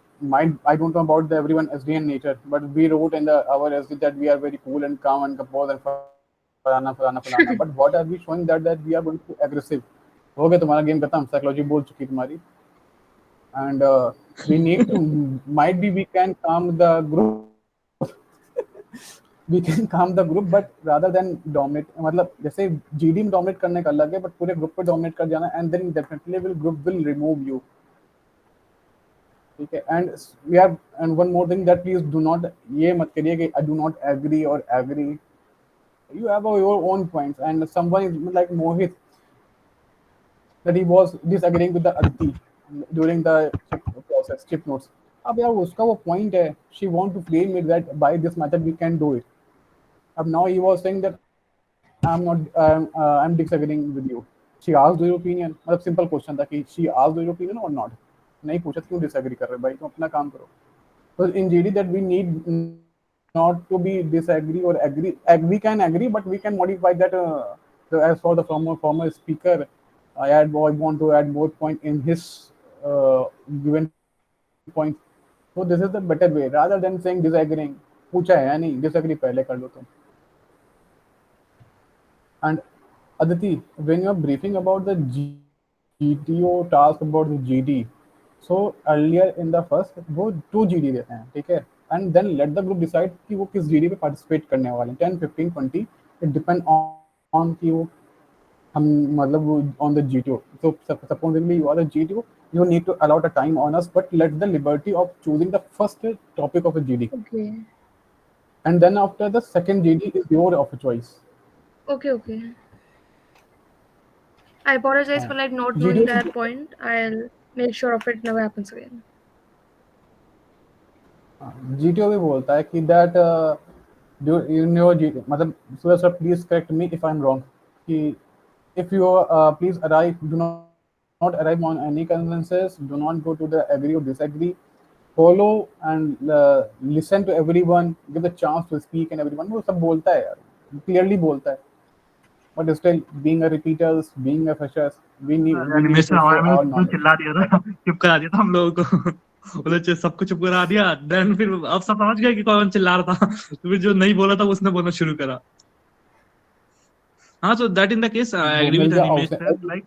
I don't know about the everyone SDN nature, but we wrote in the our SD that we are very cool and calm and composed and फलाना. But what are we showing that we are going to aggressive? हो गया तुम्हारा game खत्म, psychology बोल चुकी तुम्हारी. And we need to, might be we can calm the group. We can calm the group, but rather than dominate, मतलब जैसे GD में dominate करने का अलग है, but पूरे group पे dominate कर जाना, and then definitely group will remove you. ठीक है. And we have, and one more thing that please do not, ये मत करिए कि I do not agree or agree. You have your own points, and someone is like Mohit, that he was disagreeing with the Aditi during the chip process, chip notes. अब यार उसका वो point है, she want to frame it that by this method we can do it. Now he was saying that I'm disagreeing with you. She asked your opinion. मतलब simple question था कि she asked your opinion or not. नहीं पूछा क्यों disagree कर रहे भाई, तुम अपना काम करो. So in GD that we need not to be disagree or agree. We can agree, but we can modify that. As for the former speaker, I want to add more point in his given point. So this is the better way rather than saying disagreeing. पूछा है या नहीं, disagree पहले कर लो तुम. And Aditi, when you are briefing about the GTO task about the GD, so earlier in the first वो 2 GD देते हैं, ठीक है, and then let the group decide कि वो किस GD पे participate करने वाले हैं, 10, 15, 20, it depend on कि वो हम मतलब on the GTO. So supposedly you are the GTO, you need to allot a time on us, but let the liberty of choosing the first topic of a GD,
Okay.
and then after the second GD is your of a choice.
Okay, okay. I apologize for like not knowing
GTO
that point. I'll make sure of it never happens again.
GTO भी बोलता है कि that you know मतलब सूरज sir please correct me if I'm wrong कि if you please arrive, do not arrive on any consensus, do not go to the agree or disagree, follow and listen to everyone, give the chance to speak and everyone. वो सब बोलता है यार, clearly बोलता है. But still, being a repeaters, being a freshers, we need
animation
to
हमारे
show
में
our
तो
knowledge.
चिल्ला दिया था, चुप करा दिया था हम लोगों को। बोले सबको चुप करा दिया, देन फिर अब सब समझ गए कि कौन चिल्ला रहा था। तो फिर जो नहीं बोला था उसने बोलना शुरू करा। हाँ, so that in the case I
वो
agree
मिल
with
गया
Animesh sir,
आउटसाइड.
like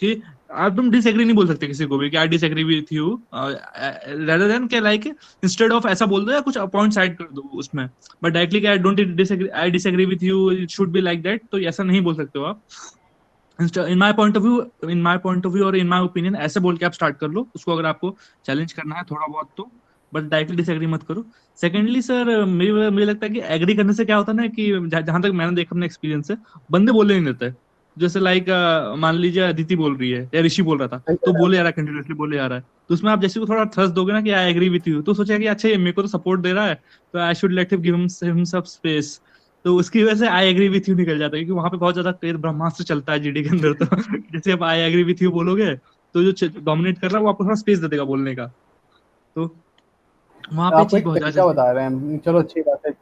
कि आप तुम डिसएग्री नहीं बोल सकते किसी को भी कि I disagree with you, rather than के लाइक इंस्टेड ऑफ ऐसा बोल दो या कुछ पॉइंट ऐड कर दो उसमें, but directly I don't disagree, I disagree with you, it should be like that, तो ऐसा नहीं बोल सकते हो आप। In my point of view और इन माय ओपिनियन ऐसे बोल के आप स्टार्ट कर लो उसको, अगर आपको चैलेंज करना है थोड़ा बहुत तो, बट डायरेक्टली डिसएग्री मत करो। सेकेंडली सर, मुझे लगता है कि एग्री करने से क्या होता है ना कि जहां तक मैंने देखा अपने एक्सपीरियंस से, बंदे बोलने नहीं देते। जैसे लाइक मान लीजिए अदिति बोल रही है या ऋषि बोल रहा था, तो बोले आ रहा है, कंटिन्यूसली बोले आ रहा है, तो उसमें आप जैसे को थोड़ा थ्रस्ट दोगे ना कि आई एग्री विथ यू, तो सोचेगा कि अच्छा ये मेरे को तो सपोर्ट दे रहा है, तो I should let him give him some space. तो उसकी वजह से आई एग्री विथ यू निकल जाता है, क्योंकि वहां पे बहुत ज्यादा तेज ब्रह्मास्त्र चलता है जीडी के अंदर। तो जैसे आप आई एग्री विथ यू बोलोगे, तो जो डोमिनेट कर रहा है वो आपको थोड़ा स्पेस दे देगा बोलने का, तो वहां पे
आपको
चीज
एक
बहुत ज्यादा
तरीका
चलती
बता रहे हैं, चलो अच्छी बात है.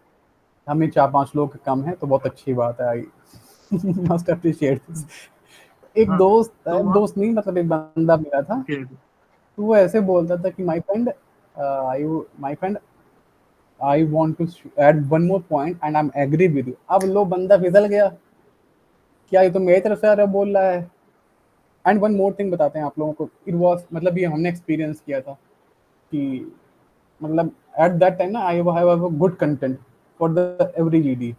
हमें 4-5 लोग कम है तो बहुत अच्छी बात है. I must appreciate this.
है।
एक
हाँ, तो वहाँ
दोस्त नहीं मतलब एक बंदा मिला था,
ओके,
तो वो ऐसे बोलता था कि my friend I want to add one more point and I am agree with you. अब लो बंदा फिसल गया, क्या ये तो मेरी तरफ से आ रहा बोल रहा है. एंड वन मोर थिंग बताते हैं आप लोगों को, इट वाज मतलब ये हमने एक्सपीरियंस किया था कि मतलब एट दैट टाइम ना I have a good content for the every GD.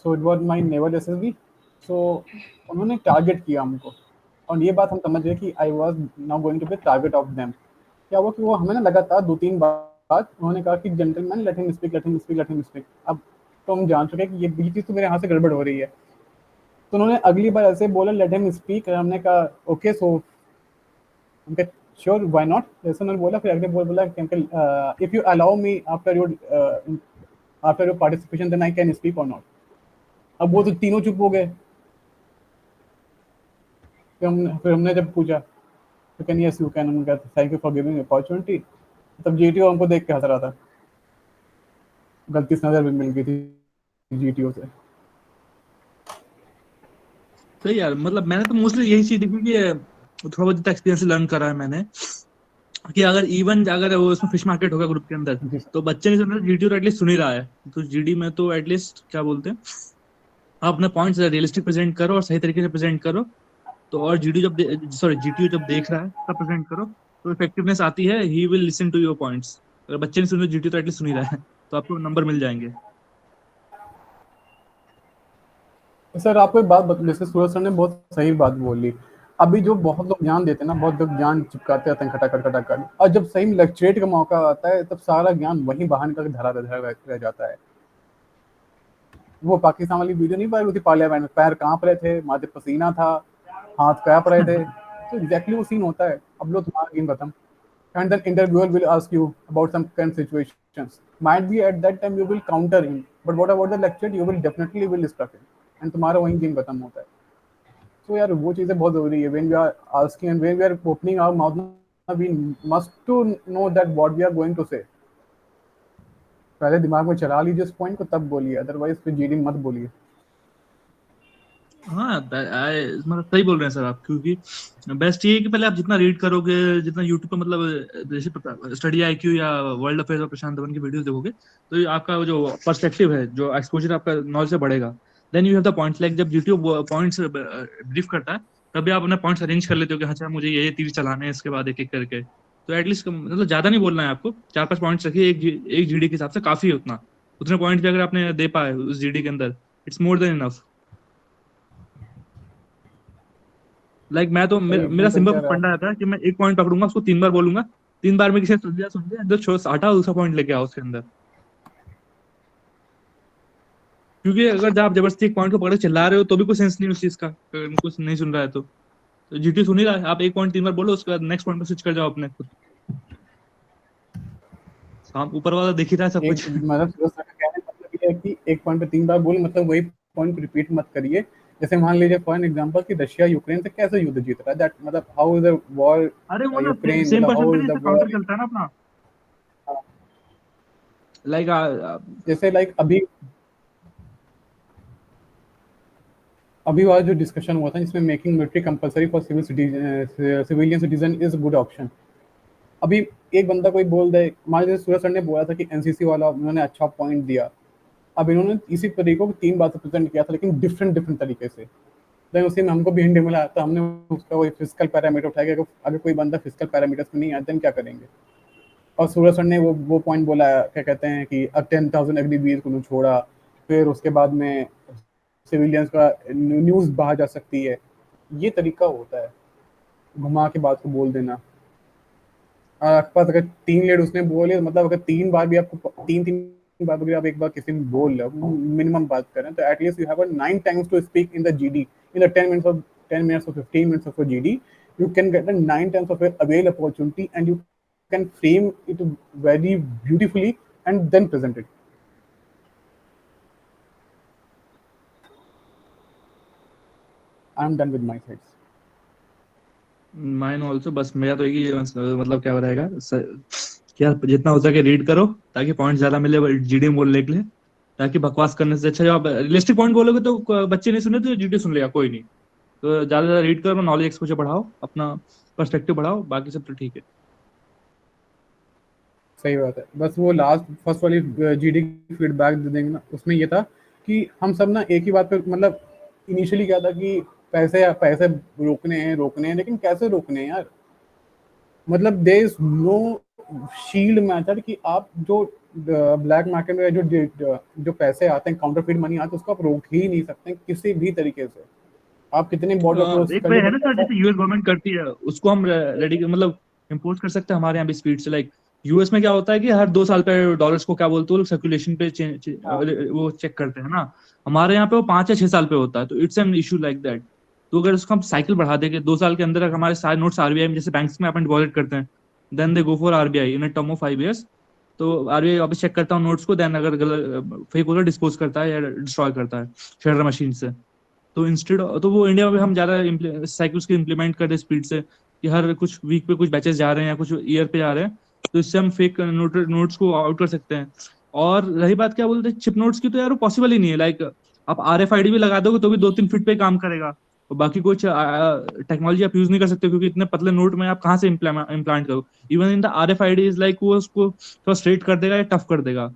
So it was my never SSB. So उन्होंने टारगेट किया हमको, और ये बात हम समझ गए कि I was now going to be target of them. क्या हुआ कि वो हमें ना लगातार 2-3 बार उन्होंने कहा कि gentleman let him speak, let him speak, let him speak. अब तो हम जान चुके हैं कि ये चीज़ तो मेरे यहाँ से गड़बड़ हो रही है. तो उन्होंने अगली बार ऐसे बोला लेट हिम स्पीक, हमने कहा ओके. सो उनके श्योर व्हाई नॉट जैसे उन्होंने बोला. फिर अगले बोला कि uncle if you allow me after your participation then I can speak और नॉट. अब वो तो तीनों चुप हो गए. फिर हमने जब पूछा तो कैन यस यू कैन, उनका thank you for giving opportunity. तब जीटीओ हमको देख के हंस रहा था, गलती से नजर भी मिल गई थी जीटीओ से.
सही यार, मतलब मैंने तो मोस्टली यही चीज देखी कि थोड़ा बहुत जितना एक्सपीरियंस लर्न करा है मैंने, कि अगर इवन अगर वो उसमें फिश मार्केट होगा ग्रुप के अंदर,
जी सर.
तो बच्चे नहीं सुन रहे, जीडी तो एटलीस्ट सुन ही रहा है, तो जीडी में तो एटलीस्ट क्या बोलते हैं, आप अपने पॉइंट्स रियलिस्टिक प्रेजेंट करो और सही तरीके से प्रेजेंट करो, तो और जीडी जब सॉरी जीटीयू जब देख रहा है तब प्रेजेंट करो, तो इफेक्टिवनेस आती है, he will listen to your points. अगर बच्चे नहीं सुन रहे, जीटीयू तो एटलीस्ट सुन ही रहा है, तो आपको नंबर मिल जाएंगे।
सर आपको एक बात जैसे सूरज सर ने बहुत सही बात बोली. अभी जो बहुत लोग ज्ञान देते हैं ना, बहुत लोग ज्ञान चिपकाते रहते हैं खटाखट खटाखट, और जब सही में लेक्चरेट का मौका आता है तब सारा ज्ञान वहीं बाहर निकल के धरा धरा रह जाता है. वो पाकिस्तान वाली वीडियो नहीं पाई थी, पार्लियामेंट में पैर कांप रहे थे, माथे पसीना था, हाथ कांप रहे थे. तो एग्जैक्टली वो सीन होता है. अब लो तुम्हारा गेम खत्म. and then interviewer will ask you about some current situations. Might be at that time you will counter him, but what about the lecture? You will definitely will distract him, and तुम्हारा वहीं game खत्म होता है. So यार वो चीज़ें बहुत ज़रूरी है. When we are asking and when we are opening our mouth, ना we must to know that what we are going to say. पहले दिमाग में चला लीजिए उस पॉइंट को तब बोलिए, अदरवाइज फिर जीडी मत बोलिए.
हाँ मतलब सही बोल रहे हैं सर आप, क्योंकि बेस्ट ये है कि पहले आप जितना रीड करोगे, जितना यूट्यूब पे मतलब जैसे स्टडी आईक्यू या वर्ल्ड अफेयर्स और प्रशांत धवन की वीडियोस देखोगे, तो ये आपका जो पर्सपेक्टिव है, जो एक्सपोजर आपका नॉलेज से बढ़ेगा. Then you have the points, like जब यूट्यूब पॉइंट्स ब्रीफ करता है, तभी आप अपने पॉइंट्स अरेंज कर लेते हो कि अच्छा मुझे ये तीर चलाने हैं, इसके बाद एक एक करके. तो एटलीस्ट मतलब ज्यादा नहीं बोलना है आपको, 4-5 पॉइंट्स रखिए, एक जीडी के हिसाब से काफी है. उतना उतने पॉइंट भी अगर आपने दे पाए उस जीडी के अंदर, it's more than enough. Like मैं तो
सही
मेरा
एकदम सही
सिंपल
कह रहा है
फंडा
आप.
रहता है कि मैं एक पॉइंट पकड़ूंगा, उसको 3 बार बोलूंगा, 3 बार में किसी ने सुन लिया जो छोड़ हटा, दूसरा पॉइंट लेके आओ उसके अंदर. क्योंकि अगर जब आप जबरदस्ती एक पॉइंट को पकड़ के चिल्ला रहे हो तो भी कोई सेंस नहीं उस चीज का, अगर कुछ नहीं सुन रहा है तो जीटी सुन ही रहा है. आप एक पॉइंट 3 बार बोलो, उसके बाद नेक्स्ट पॉइंट पे स्विच कर जाओ अपने खुद. आप ऊपर वाला देख ही रहा है सब
एक
कुछ.
मतलब फिरोज सर का कहने का मतलब ये है कि एक पॉइंट पे 3 बार बोल, मतलब वही पॉइंट को रिपीट मत करिए. जैसे मान लीजिए फॉर एन एग्जांपल कि रशिया यूक्रेन से कैसे युद्ध जीत रहा है, दैट मतलब हाउ इज द वॉर
अरे वो ना
यूक्रेन,
सेम
मतलब
पर्सन
हाउ
पे
इज
नहीं,
द
इससे
वॉर.
काउंटर चलता है ना अपना. लाइक
जैसे लाइक अभी अभी वाला जो डिस्कशन हुआ था जिसमें making military compulsory for civilian citizen is good option. अभी एक बंदा कोई बोल दे, मान लीजिए सूरज सर ने बोला था कि एनसीसी वाला उन्होंने अच्छा पॉइंट दिया. अब इन्होंने इसी तरीकों को 3 बार से प्रेजेंट किया था, लेकिन डिफरेंट डिफरेंट तरीके से. देन उसी में हमको भी हिंट मिला, तो हमने उसका वही फिजिकल पैरामीटर उठाया कि अगर कोई बंदा फिजिकल पैरामीटर्स में नहीं आता देन क्या करेंगे. और सूरज सर ने वो पॉइंट बोला, क्या कहते हैं कि अब 10,000 अग्निवीर को छोड़ा, फिर उसके बाद में सिविलियंस का न्यूज़ बाहर जा सकती है. ये तरीका होता है घुमा के बात को बोल देना. और आपके पास अगर 3 लेड उसने बोले, मतलब अगर 3 बार भी आपको 3 बार अगर आप एक बार किसी में बोल रहे हो, मिनिमम बात करें, तो at least you have 9 times to speak in the GD, in the 10 minutes or 15 minutes of a GD. You can get the 9 times of a avail opportunity, and you can frame it very beautifully and then present it. I'm done with my sides.
Mine also. बस मेरा तो एक ही मतलब क्या रहेगा, क्या जितना हो सके रीड करो, ताकि पॉइंट ज्यादा मिले जीडी बोलने के लिए. ताकि बकवास करने से अच्छा, जब आप रियलिस्टिक पॉइंट बोलोगे तो बच्चे नहीं सुने तो जीडी सुन लेगा, कोई नहीं. तो ज्यादा ज्यादा रीड करो, नॉलेज एक्सपोजर बढ़ाओ, अपना पर्सपेक्टिव बढ़ाओ, बाकी सब तो ठीक है.
सही बात है. बस वो लास्ट फर्स्ट वाली जीडी की फीडबैक दे देंगे ना, उसमें ये था कि हम सब ना एक ही बात पे, मतलब इनिशियली क्या था कि पैसे पैसे रोकने हैं, लेकिन कैसे रोकने हैं यार. मतलब दे इज नो शील्ड मेथड कि आप जो ब्लैक मार्केट में जो पैसे आते हैं, काउंटरफीट मनी आते हैं, उसको आप रोक ही नहीं सकते किसी भी तरीके से. आप कितने बॉर्डर क्लोज
एक
कर
वे
लिए
है
बट
ना सर,
पैसा.
जैसे यूएस गवर्नमेंट करती है, उसको हम रेडी मतलब इम्पोज कर सकते हैं हमारे यहाँ भी स्पीड से. लाइक यूएस में क्या होता है कि हर 2 साल पे डॉलर्स को क्या बोलते हैं, सर्कुलेशन पे
हाँ.
वो चेक करते हैं ना. हमारे यहाँ पे वो 5 या 6 साल पे होता है, तो it's an issue like that. तो अगर उसको हम साइकिल बढ़ा देंगे, 2 साल के अंदर अगर हमारे सारे नोट्स आरबीआई में, जैसे बैंक्स में अपन डिपॉजिट करते हैं, then they go for RBI in a term of 5 years. तो आरबीआई वापस चेक करता है नोट्स को, देन अगर फेक होता है डिस्पोज करता है या डिस्ट्रॉय करता है शेडर मशीन से. तो इंस्टेड, तो वो इंडिया में हम ज्यादा साइकिल्स को इम्प्लीमेंट कर रहे हैं स्पीड से, कि हर कुछ वीक पे कुछ बैचेस जा रहे हैं या कुछ ईयर पे जा रहे हैं. तो इससे हम फेक नोट्स को आउट कर सकते हैं. और रही बात क्या बोलते हैं चिप नोट्स की, तो यार वो पॉसिबल ही नहीं है. लाइक आप आरएफआईडी भी लगा दोगे तो भी 2-3 फीट पे ही काम करेगा. और बाकी कुछ टेक्नोलॉजी आप यूज नहीं कर सकते, क्योंकि इतने पतले नोट में आप कहाँ से इम्प्लांट करो. Even in the RFID is like वो उसको थोड़ा स्ट्रेट कर देगा या टफ कर देगा,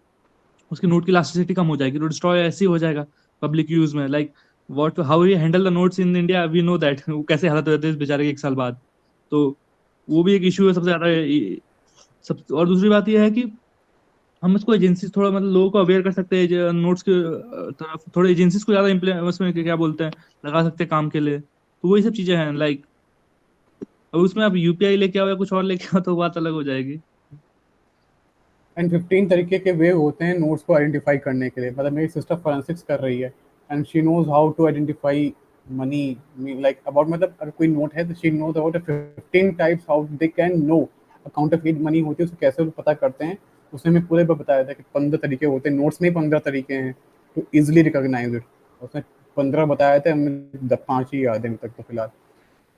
उसकी नोट की इलास्टिसिटी कम हो जाएगी, तो डिस्ट्रॉय ऐसे ही हो जाएगा पब्लिक यूज में. Like what how you handle the notes in India, we know that वो कैसे हालत हो जाती है इस बेचारे के 1 साल बाद. तो वो भी एक इशू है सबसे ज्यादा. सब और दूसरी बात यह है कि हम इसको एजेंसी थोड़ा मतलब लोगों को अवेयर कर सकते हैं नोट्स के तरफ, थोड़े एजेंसीज को ज्यादा उसमें क्या बोलते हैं लगा सकते हैं काम के लिए. तो वही सब चीजें हैं. लाइक अब उसमें आप यूपीआई लेके आओ या कुछ और लेके आओ तो बात अलग हो जाएगी.
एंड 15 तरीके के वे होते हैं नोट्स को आइडेंटिफाई करने के लिए. मतलब मेरी सिस्टर फोरेंसिक्स कर रही है, and she knows how to identify money, like about, मतलब अगर कोई नोट है तो she knows about 15 types how they can know counterfeit money होती है उसको कैसे पता करते हैं, उसने हमें पूरे पे बताया था कि 15 तरीके होते हैं, नोट्स में ही 15 तरीके हैं टू इजिली रिकॉग्नाइज इट। उसने 15 बताए थे, हमें 5 ही याद है अभी तक तो फिलहाल।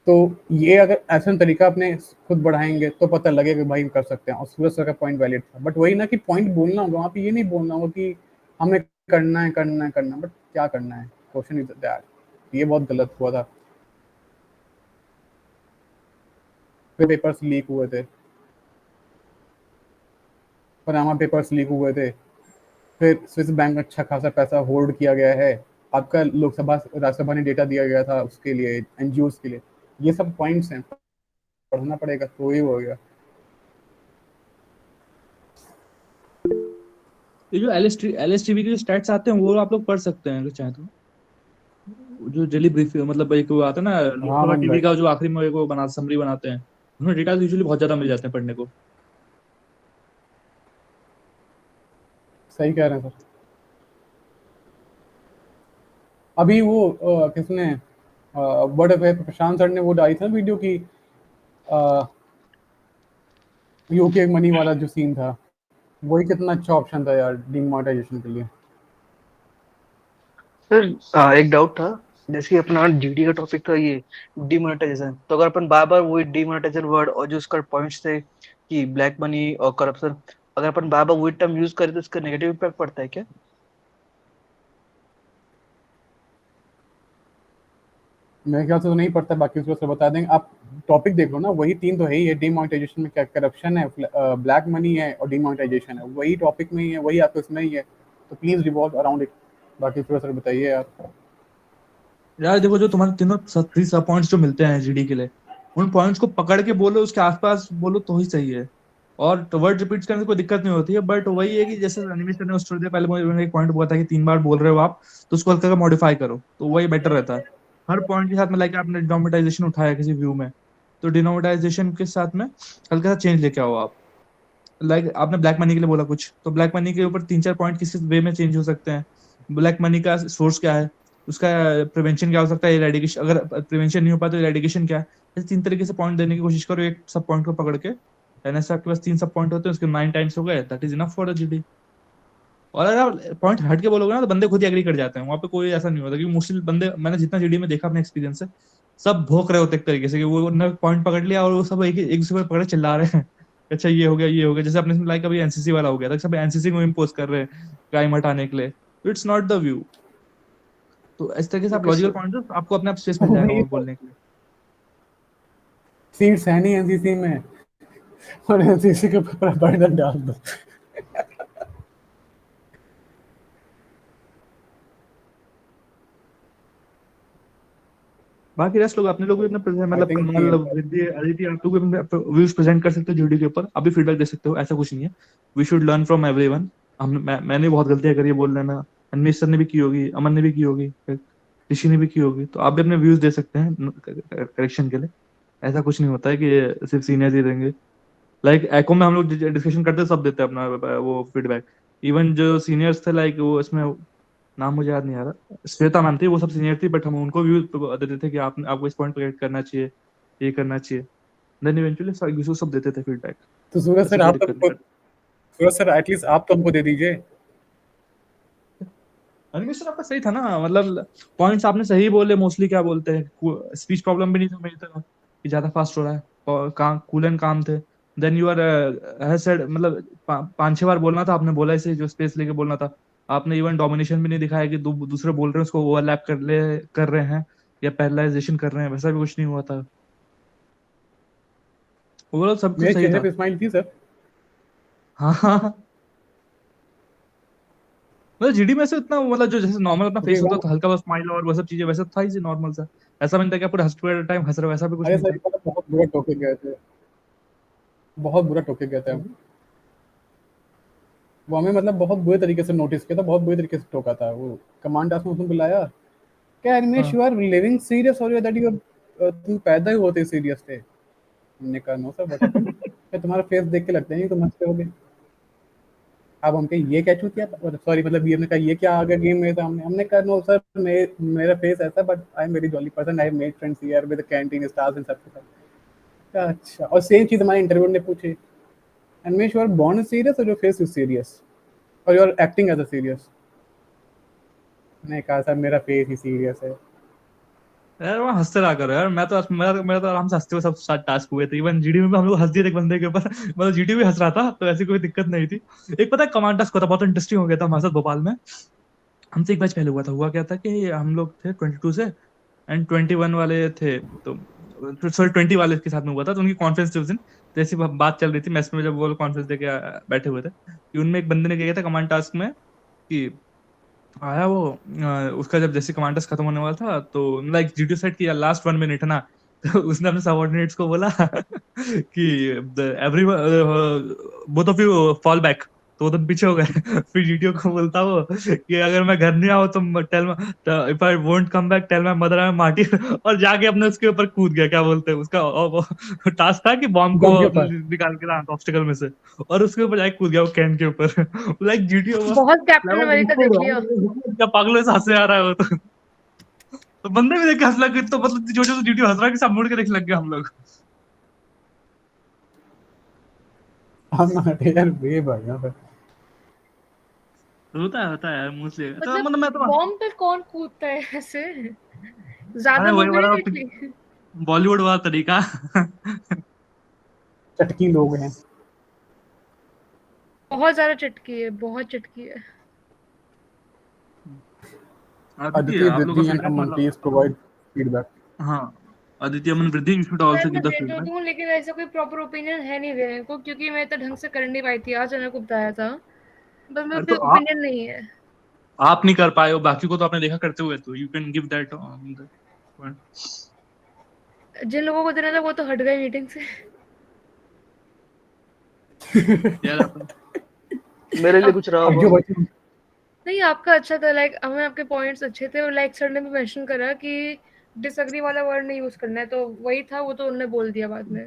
तो ये अगर ऐसा तरीका अपने खुद बढ़ाएंगे तो पता लगेगा कि भाई हम कर सकते हैं। और सूरज सर का पॉइंट वैलिड था, बट वही ना कि पॉइंट बोलना होगा वहाँ पे, ये नहीं बोलना होगा कि हमें करना है करना है करना है, बट क्या करना है, क्वेश्चन इज दैट। ये बहुत गलत हुआ था। फिर पेपर्स लीक हुए थे, पनामा पेपर्स लीक हुए थे, फिर स्विस बैंक अच्छा खासा पैसा होल्ड किया गया है, आपका लोकसभा राज्यसभा ने डेटा दिया गया था उसके लिए, एनजीओ के लिए। ये सब पॉइंट्स हैं, पढ़ना पड़ेगा तो ही हो गया।
ये जो एलएसटीवी के जो स्टैट्स आते हैं वो आप लोग पढ़ सकते हैं अगर चाहें तो। जो डेली ब्रीफ मतलब एक वो आता है ना
हाँ
लोकसभा
मन
टीवी
भाई,
का, जो आखिरी में एक वो बना समरी बनाते हैं, उसमें डेटा यूजुअली बहुत ज्यादा मिल जाते हैं पढ़ने को।
सही कह रहे हैं सर। अभी वो किसने बड़े प्रशांत सर ने वो डाली था वीडियो की, यूके मनी वाला जो सीन था, वही कितना अच्छा ऑप्शन था यार डीमोनेटाइजेशन के लिए।
सर एक डाउट था, जैसे कि अपना जीडी का टॉपिक था ये डिमोनेटाइजेशन, तो अगर अपन बार बार वही डिमोनेटाइजेशन वर्ड और जो उसका पॉइंट्स थे कि ब्लैक मनी और करप्शन, अगर अपन बार बार वही टर्म यूज करें तो इसका नेगेटिव इम्पैक्ट पड़ता है क्या?
मेरे ख्याल से तो नहीं पड़ता, बाकी उसको सब बता देंगे। आप टॉपिक देख लो ना, वही तीन तो है ही है डीमोनेटाइजेशन में, क्या करप्शन है, ब्लैक मनी है और डीमोनेटाइजेशन है, वही टॉपिक में ही है, वही आपको इसमें ही है। तो प्लीज रिवॉल्व अराउंड इट। बाकी फिर सर बताइए आप।
यार देखो, जो तुम्हारे तीनों थ्री सब पॉइंट्स जो मिलते हैं जीडी के लिए, उन पॉइंट्स को पकड़ के बोलो, उसके आसपास बोलो तो ही सही है। और वर्ड रिपीट करने से कोई दिक्कत नहीं होती है, बट वही है कि जैसे अनिमेश ने उस थोड़ी देर पहले मुझे एक पॉइंट बोला था कि 3 बार बोल रहे हो आप, तो उसको हल्का मॉडिफाई करो तो वही बेटर रहता है। हर पॉइंट के साथ में लाइक आपने डिनोमिटाइजेशन उठाया किसी व्यू में, तो डिनोमिटाइजेशन के साथ में हल्का सा चेंज लेके आओ आप। लाइक आपने ब्लैक मनी के लिए बोला कुछ, तो ब्लैक मनी के ऊपर 3 4 पॉइंट किस वे में चेंज हो सकते हैं। ब्लैक मनी का सोर्स क्या है, उसका प्रिवेंशन क्या हो सकता है, इरेडिकेशन, अगर प्रिवेंशन नहीं हो पाया तो इरेडिकेशन क्या है। ऐसे 3 तरीके से पॉइंट देने की कोशिश करो एक सब पॉइंट को पकड़ के। एन एस आपके पास 3 सब पॉइंट होते हैं, उसके 9 टाइम्स हो गए, that is enough for the GD. और अगर आप पॉइंट हट के बोलोगे ना तो बंदे खुद ही एग्री कर जाते हैं, वहां पे कोई ऐसा नहीं होता, क्योंकि मोस्टली बंदे मैंने जितना जीडी में देखा अपने एक्सपीरियंस से, सब भोंक रहे होते एक तरीके से कि वो उन्होंने पॉइंट पकड़ लिया और वो सब एक दूसरे पर पकड़ चिल्ला रहे हैं। अच्छा ये हो गया ये हो गया, जैसे अपने लाइक अभी एनसीसी वाला हो गया था, सब एनसीसी को इम्पोज कर रहे हैं क्राइम हटाने के लिए। It's not the view. तो इस तरीके से आप
ओके
लॉजिकल
सर।
पॉइंट दो, आपको अपने आप स्पेस मिल जाएगा
वही
वो
तो,
बोलने के लिए।
सीट्स है नहीं एनसीसी में, और एनसीसी के ऊपर बर्डन डाल दो।
बाकी रेस्ट लोग अपने लोग भी अपने
आई
मतलब
थिंक कि
कमल, विद्या, अदिति, आप लोग भी अपने व्यूज प्रेजेंट कर सकते हो जीडी के ऊपर, आप भी फीडबैक दे सकते हो, ऐसा कुछ नहीं है। We should learn from everyone. मैंने बहुत गलतियां करी है बोलने में, अनमेश सर ने भी की होगी, अमन ने भी की होगी, ऋषि ने भी की होगी, तो आप भी अपने व्यूज दे सकते हैं करेक्शन के लिए। ऐसा कुछ नहीं होता है कि ये सिर्फ सीनियर ही देंगे। लाइक एको में हम लोग डिस्कशन करते हैं, सब देते हैं अपना वो फीडबैक। इवन जो सीनियर्स थे लाइक वो इसमें, नाम मुझे याद नहीं आ रहा, श्वेता मैम थी, वो सब सीनियर थी, बट हम उनको भी देते थे कि आप आपको इस पॉइंट पे करना चाहिए, ये करना चाहिए। देन इवेंचुअली सब देते थे फीडबैक।
तो सूरज
ऐसी
सर
कोई
आप तो
दिक्कत नहीं
हमको,
करती।
सूरज सर एटलीस्ट आप तो हमको दे दीजिए।
एनिमेशन आपका सही था ना, मतलब पॉइंट्स आपने सही बोले, मोस्टली क्या बोलते हैं, स्पीच प्रॉब्लम भी नहीं था मेरी तरह कि ज्यादा फास्ट हो रहा है, और काम कूल एंड काम थे। देन यू आर सेड, मतलब 5 6 बार बोलना था आपने, बोला इसे जो स्पेस लेके बोलना था। आपने इवन डोमिनेशन भी नहीं दिखाया कि दूसरे बोल रहे हैं उसको ओवरलैप कर रहे हैं या पैरेललाइजेशन कर रहे हैं, वैसा भी कुछ नहीं हुआ था। ओवरऑल सब कुछ
मेरे
सही
चेहरे
था।
पे स्माइल थी सर।
हाँ हाँ हाँ। मतलब जीडी में से इतना मतलब जो जैसे नॉर्मल अपना
क्योंकि
फेस होता
वो,
था, हल्का बस स्माइल और वो सब चीजें, वैसा था ही नॉर्मल सा। ऐसा नहीं था कि आप पूरे हंसते टाइम हंस रहे हो, वैसा भी कुछ
अरे
नहीं
सर
था।
ये तो बहुत बुरा टोके गए थे, बहुत बुरा टोके गए थे हम। वो हमें मतलब बहुत बुरे तरीके से नोटिस किया था, बहुत बुरे तरीके से टोका था। वो कमांड टास्क में उसने बुलाया, क्या एनिमेश
हाँ।
यू आर लिविंग सीरियस और दैट यू, तुम पैदा ही होते सीरियस थे। हमने कहा नो सर व्हाट हैपेंड, क्या तुम्हारा फेस देख के लगता नहीं तुम हंसते होगे। अब हम कहे ये क्या चूतिया, सॉरी मतलब ये हमने कहा ये क्या आ गया गेम मेरे सामने। हमने कहा नो सर मेरा फेस ऐसा, but I am very jolly person, I have made friends here with canteen staffs and सब। अच्छा, और सेम चीज हमारे इंटरव्यू ने पूछी, Anmesh, you are born serious or your face is serious? Or you are acting as a serious? मैंने कहा sir मेरा फेस ही सीरियस है।
यार वहाँ हंसते रहा करो यार, मैं तो आराम से हंसते हुए सब सात टास्क हुए थे। इवन जीडी में भी हम लोग हंस दिए थे एक बंदे के ऊपर, मतलब जीडी भी हंस रहा था, तो ऐसी कोई दिक्कत नहीं थी। एक पता है कमांड टास्क होता बहुत इंटरेस्टिंग हो गया था हमारे साथ भोपाल में। हमसे एक बैच पहले हुआ क्या था कि हम लोग थे 22 से एंड 21 वाले थे, तो सॉरी 20 वाले के साथ में हुआ था। तो उनकी कॉन्फ्रेंस थी उस दिन, तो ऐसी बात चल रही थी मैस में जब वो लोग कॉन्फ्रेंस देके बैठे हुए थे कि उनमें एक बंदे ने क्या किया था कमांड टास्क में कि आया वो उसका जब जैसे कमांडर्स खत्म होने वाला था तो लाइक जीटीओ सेट किया लास्ट 1 मिनट है ना, तो उसने अपने सबऑर्डिनेट्स को बोला कि every both of you fall back, तो वो तो पीछे हो गए। फिर जीटीओ को बोलता वो कि अगर मैं घर नहीं आऊँ तो tell if I won't come back tell my mother I am martyr. और जाके अपने उसके ऊपर कूद गया, क्या बोलते हैं उसका टास्क था कि बॉम्ब को
बम के
अपने
ऊपर।
निकाल के लाना ऑब्स्टिकल में से, और उसके ऊपर जाके कूद गया वो कैन के ऊपर। लाइक जीटीओ
बहुत कैप्टन अमेरिका देख लिया।
क्या पागलों से हंसे आ रहा है वो तो बंदे भी देख के हंस लगे, तो मतलब जो जो ड्यूटी हंस रहा है कि सब मुड़ के देख लग गए हम लोग।
हम यार वे भाई यहाँ पे।
होता है यार मुंह से, तो
मतलब
मतलब मैं तो
बॉम्ब पे कौन कूदता है ऐसे? ज्यादा
अरे वही
मूवी नहीं
वाला
देख ली?
बॉलीवुड वाला तरीका।
चटकी लोग हैं।
बहुत ज्यादा चटकी है, बहुत चटकी है।
आदित्य
Aditi,
आप लोग का
Riddhi and
फीडबैक
Aman,
मतलब,
please provide feedback.
हाँ आदित्य अमन वृद्धि यू शुड
शायद
आल्सो
मैं
गिव द
दे तो
फीडबैक।
दूं, लेकिन ऐसा कोई प्रॉपर ओपिनियन है नहीं देने को, क्योंकि मैं तो ढंग से कर नहीं पाई थी आज, मैंने को बताया था। बस मेरा
अरे
कोई
तो
ओपिनियन नहीं है।
आप नहीं कर पाए हो, बाकी को तो आपने देखा करते हुए, तो you can give that point.
जिन लोगों को देना था वो तो हट गए मीटिंग से।
यार आप
मेरे लिए
अब
कुछ रहा
अब
होगा।
जो बचे
नहीं, आपका अच्छा था, लाइक हमें आपके पॉइंट्स अच्छे थे, और लाइक सर ने भी मेंशन करा कि डिसएग्री वाला वर्ड नहीं यूज करना है, तो वही था, वो तो उन्होंने बोल दिया बाद में।